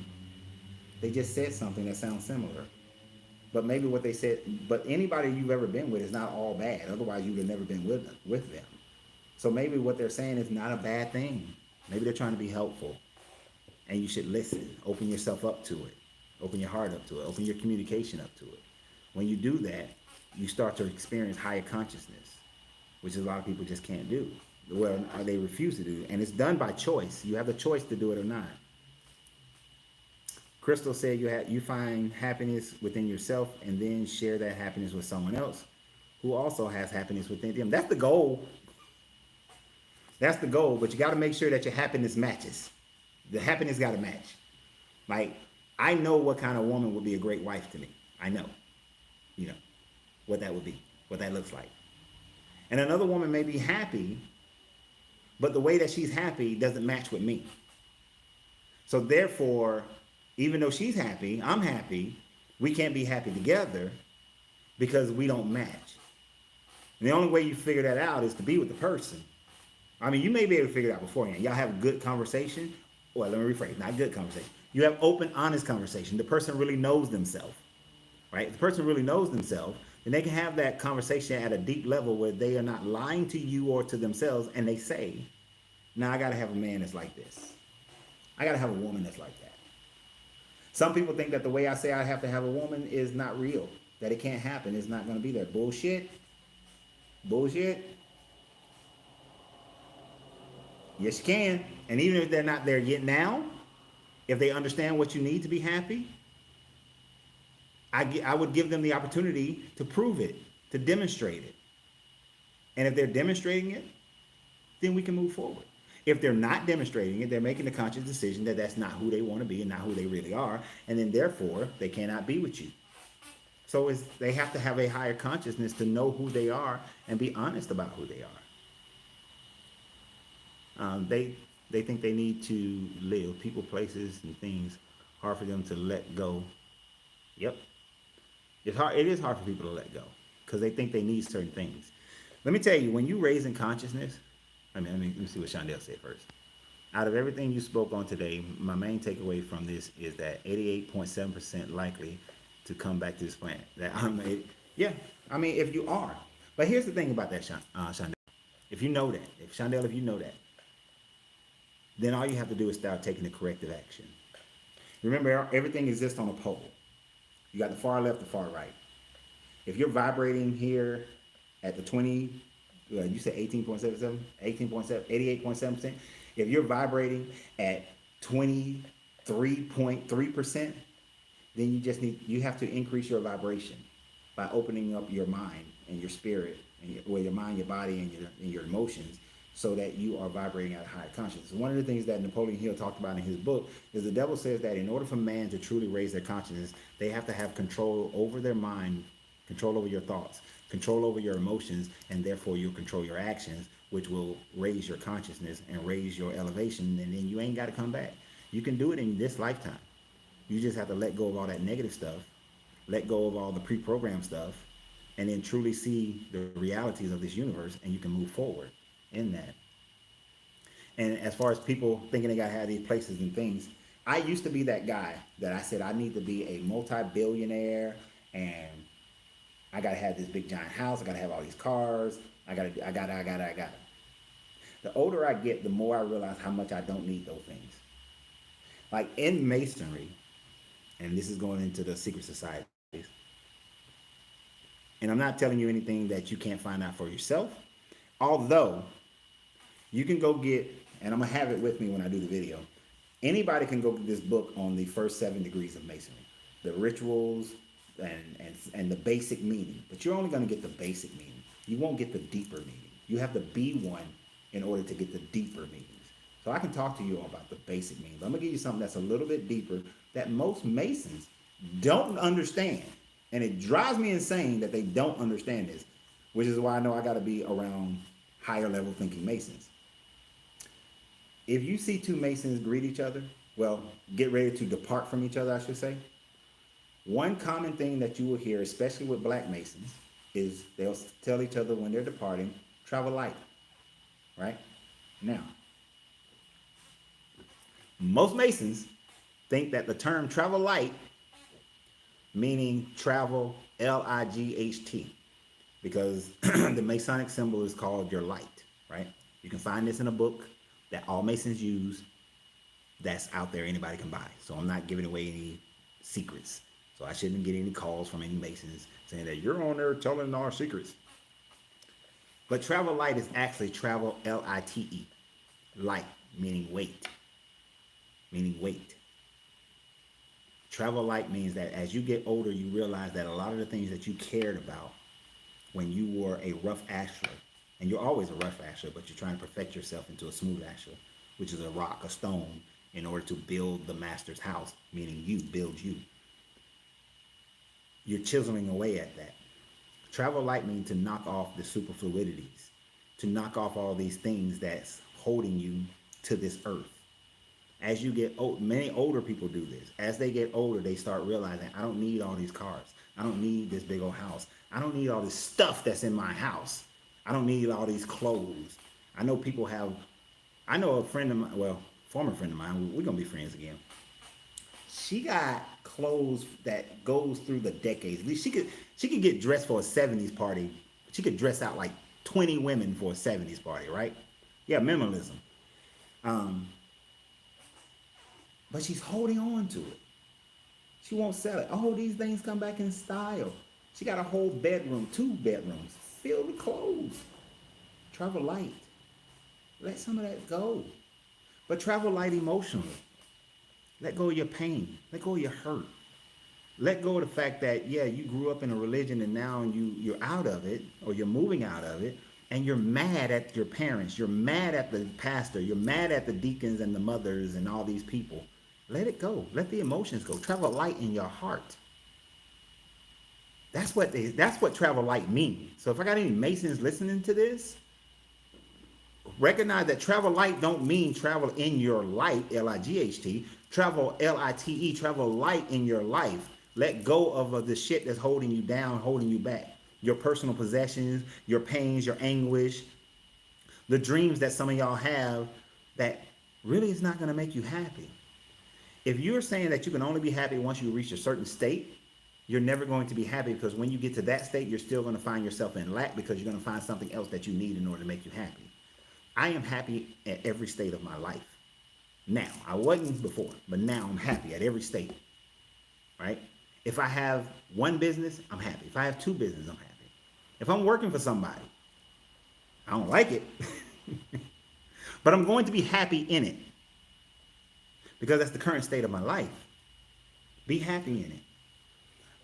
They just said something that sounds similar. But maybe what they said, but anybody you've ever been with is not all bad. Otherwise, you would have never been with them. So maybe what they're saying is not a bad thing. Maybe they're trying to be helpful. And you should listen. Open yourself up to it. Open your heart up to it. Open your communication up to it. When you do that, you start to experience higher consciousness, which a lot of people just can't do. Well, they refuse to do. And it's done by choice. You have the choice to do it or not. Crystal said you find happiness within yourself and then share that happiness with someone else who also has happiness within them. That's the goal. That's the goal, but you got to make sure that your happiness matches. The happiness got to match. Like, I know what kind of woman would be a great wife to me. I know, what that would be, what that looks like. And another woman may be happy, but the way that she's happy doesn't match with me. So therefore, even though she's happy, I'm happy, we can't be happy together because we don't match. And the only way you figure that out is to be with the person. I mean, you may be able to figure it out beforehand. Y'all have a good conversation. Well, let me rephrase, not good conversation. You have open, honest conversation. The person really knows themselves, right? If the person really knows themselves, then they can have that conversation at a deep level where they are not lying to you or to themselves, and they say, now I got to have a man that's like this. I got to have a woman that's like that. Some people think that the way I say I have to have a woman is not real, that it can't happen, it's not going to be there. Bullshit. Bullshit. Yes, you can. And even if they're not there yet now, if they understand what you need to be happy, I would give them the opportunity to prove it, to demonstrate it. And if they're demonstrating it, then we can move forward. If they're not demonstrating it, they're making a conscious decision that that's not who they want to be and not who they really are. And then therefore, they cannot be with you. So they have to have a higher consciousness to know who they are and be honest about who they are. They think they need to live. People, places, and things, hard for them to let go. Yep. It's hard. It is hard for people to let go because they think they need certain things. Let me tell you, when you raise in consciousness, let me see what Shondell said first. Out of everything you spoke on today, my main takeaway from this is that 88.7% likely to come back to this planet. If you are. But here's the thing about that, Shondell. If you know that, if you know that, then all you have to do is start taking the corrective action. Remember, everything exists on a pole. You got the far left, the far right. If you're vibrating here at the 20, you said 18.77, 88.7%. If you're vibrating at 23.3%, then you have to increase your vibration by opening up your mind and your spirit, and your mind, your body, and your emotions, so that you are vibrating at a higher consciousness. One of the things that Napoleon Hill talked about in his book is the devil says that in order for man to truly raise their consciousness, they have to have control over their mind, control over your thoughts, control over your emotions, and therefore you'll control your actions, which will raise your consciousness and raise your elevation, and then you ain't got to come back. You can do it in this lifetime. You just have to let go of all that negative stuff, let go of all the pre-programmed stuff, and then truly see the realities of this universe, and you can move forward in that. And as far as people thinking they gotta have these places and things, I used to be that guy that I said I need to be a multi-billionaire, and I gotta have this big giant house, I gotta have all these cars, I gotta. The older I get, the more I realize how much I don't need those things. Like in masonry, and this is going into the secret societies, and I'm not telling you anything that you can't find out for yourself, although you can go get, and I'm going to have it with me when I do the video, anybody can go get this book on the first 7 degrees of masonry, the rituals and the basic meaning. But you're only going to get the basic meaning. You won't get the deeper meaning. You have to be one in order to get the deeper meanings. So I can talk to you all about the basic meaning, but I'm going to give you something that's a little bit deeper that most Masons don't understand. And it drives me insane that they don't understand this. which is why I know I got to be around higher level thinking Masons. If you see two Masons greet each other, well, get ready to depart from each other, I should say. One common thing that you will hear, especially with black Masons, is they'll tell each other when they're departing, travel light, right? Now, most Masons think that the term travel light, meaning travel L-I-G-H-T, because the Masonic symbol is called your light, right? You can find this in a book that all Masons use that's out there, anybody can buy. So I'm not giving away any secrets. So I shouldn't get any calls from any Masons saying that you're on there telling our secrets. But travel light is actually travel L-I-T-E. Light, meaning weight. Meaning weight. Travel light means that as you get older, you realize that a lot of the things that you cared about when you were a rough ashlar, and you're always a rough ashlar, but you're trying to perfect yourself into a smooth ashlar, which is a rock, a stone, in order to build the master's house, meaning you, build you. You're chiseling away at that. Travel light means to knock off the superfluidities, to knock off all these things that's holding you to this earth. As you get old, many older people do this. As they get older, they start realizing, I don't need all these cars. I don't need this big old house. I don't need all this stuff that's in my house. I don't need all these clothes. I know people have, I know a friend of mine, well, former friend of mine, we're going to be friends again. She got clothes that goes through the decades. At least she could get dressed for a 70s party. She could dress out like 20 women for a 70s party, right? Yeah, minimalism. But she's holding on to it. She won't sell it. Oh, these things come back in style. She got a whole bedroom, 2 bedrooms, filled with clothes. Travel light. Let some of that go. But travel light emotionally. Let go of your pain. Let go of your hurt. Let go of the fact that, yeah, you grew up in a religion and now you're out of it, or you're moving out of it, and you're mad at your parents. You're mad at the pastor. You're mad at the deacons and the mothers and all these people. Let it go. Let the emotions go. Travel light in your heart. That's what travel light means. So if I got any Masons listening to this, recognize that travel light don't mean travel in your light, L-I-G-H-T. Travel L-I-T-E, travel light in your life. Let go of the shit that's holding you down, holding you back. Your personal possessions, your pains, your anguish, the dreams that some of y'all have that really is not going to make you happy. If you're saying that you can only be happy once you reach a certain state, you're never going to be happy, because when you get to that state, you're still going to find yourself in lack, because you're going to find something else that you need in order to make you happy. I am happy at every state of my life. Now, I wasn't before, but now I'm happy at every state, right? If I have one business, I'm happy. If I have 2 businesses, I'm happy. If I'm working for somebody, I don't like it, but I'm going to be happy in it, because that's the current state of my life. Be happy in it.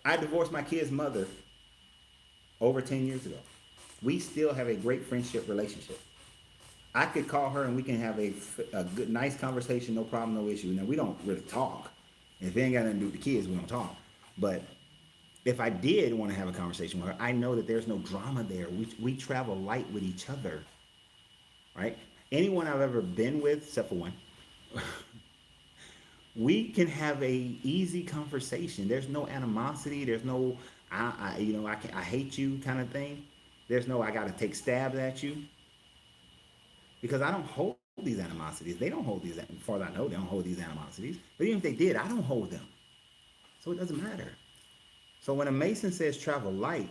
I divorced my kid's mother over 10 years ago. We still have a great friendship relationship. I could call her and we can have a good, nice conversation, no problem, no issue. Now, we don't really talk. If it ain't got nothing to do with the kids, we don't talk. But if I did want to have a conversation with her, I know that there's no drama there. We travel light with each other, right? Anyone I've ever been with, except for one, we can have a easy conversation. There's no animosity. There's no, I hate you kind of thing. There's no, I got to take stabs at you. Because I don't hold these animosities. They don't hold these, as far as I know, they don't hold these animosities. But even if they did, I don't hold them. So it doesn't matter. So when a Mason says travel light,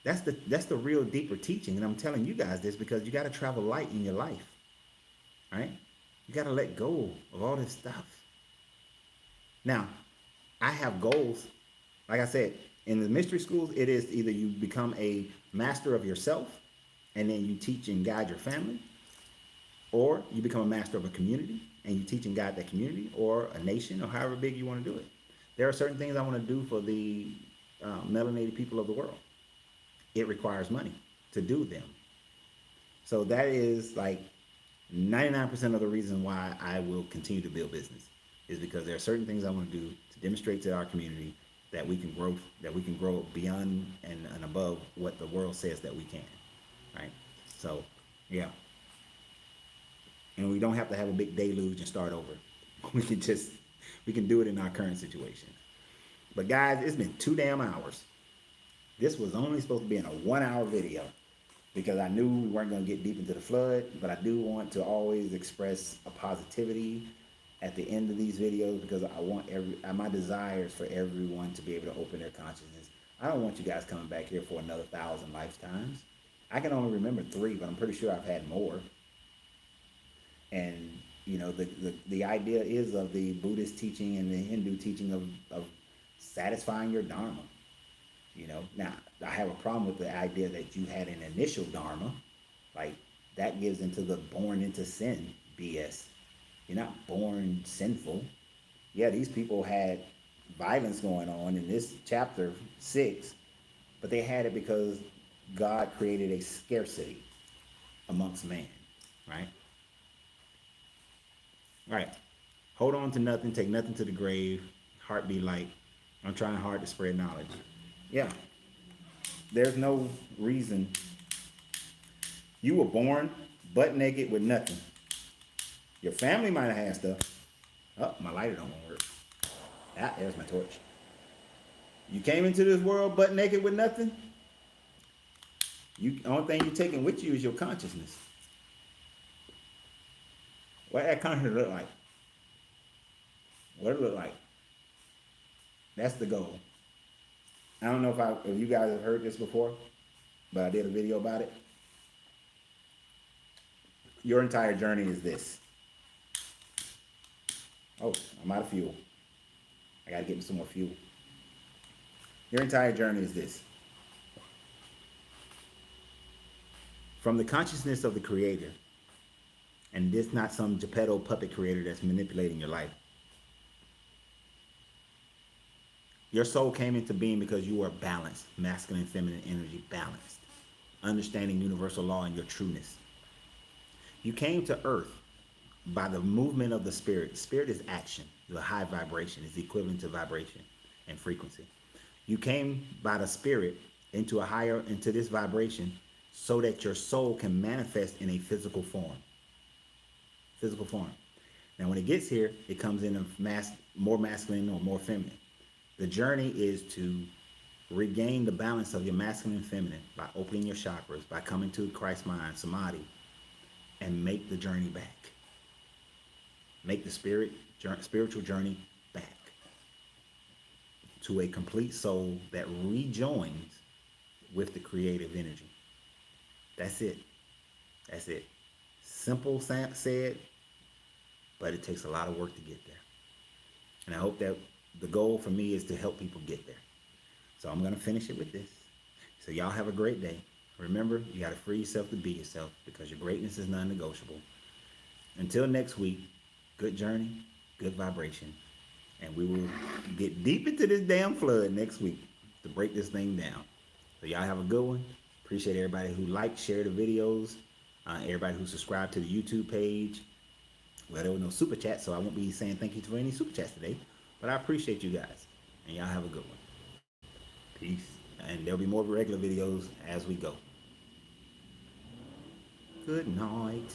that's the real deeper teaching. And I'm telling you guys this because you got to travel light in your life. Right? You got to let go of all this stuff. Now, I have goals. Like I said, in the mystery schools, it is either you become a master of yourself and then you teach and guide your family, or you become a master of a community and you teach and guide that community, or a nation, or however big you want to do it. There are certain things I want to do for the melanated people of the world. It requires money to do them. So that is like 99% of the reason why I will continue to build business, is because there are certain things I want to do to demonstrate to our community that we can grow beyond and above what the world says that we can, right? So, yeah. And we don't have to have a big deluge and start over. We can just, we can do it in our current situation. But guys, it's been 2 damn hours. This was only supposed to be in a 1 hour video because I knew we weren't going to get deep into the flood, but I do want to always express a positivity at the end of these videos because I want my desire is for everyone to be able to open their consciousness. I don't want you guys coming back here for another 1,000 lifetimes. I can only remember 3, but I'm pretty sure I've had more. And you know, the idea is of the Buddhist teaching and the Hindu teaching of satisfying your dharma. You know, now I have a problem with the idea that you had an initial dharma, like that gives into the born into sin BS. You're not born sinful. Yeah, these people had violence going on in this chapter 6, but they had it because God created a scarcity amongst man, right? All right. Hold on to nothing, take nothing to the grave, heart be light. I'm trying hard to spread knowledge. Yeah. There's no reason. You were born butt naked with nothing. Your family might have had stuff. Oh, my lighter don't want to work. Ah, there's my torch. You came into this world butt naked with nothing. Only thing you're taking with you is your consciousness. What that consciousness look like? What it look like? That's the goal. I don't know if you guys have heard this before, but I did a video about it. Your entire journey is this. Oh, I'm out of fuel. I gotta get me some more fuel. Your entire journey is this. From the consciousness of the Creator, and this not some Geppetto puppet creator that's manipulating your life. Your soul came into being because you are balanced, masculine and feminine energy balanced, understanding universal law and your trueness. You came to earth by the movement of the spirit. Spirit is action. The high vibration is equivalent to vibration and frequency. You came by the spirit into this vibration so that your soul can manifest in a physical form. Physical form. Now, when it gets here, it comes in a more masculine or more feminine. The journey is to regain the balance of your masculine and feminine by opening your chakras, by coming to Christ mind, samadhi, and make the journey back. Make the spiritual journey back to a complete soul that rejoins with the creative energy. That's it. That's it. Simple said, but it takes a lot of work to get there. And I hope that the goal for me is to help people get there. So I'm going to finish it with this. So y'all have a great day. Remember, you got to free yourself to be yourself because your greatness is non-negotiable. Until next week, good journey, good vibration. And we will get deep into this damn flood next week to break this thing down. So y'all have a good one. Appreciate everybody who liked, shared the videos. Everybody who subscribed to the YouTube page. Well, there was no super chat, so I won't be saying thank you for any super chats today. But I appreciate you guys. And y'all have a good one. Peace. And there'll be more regular videos as we go. Good night.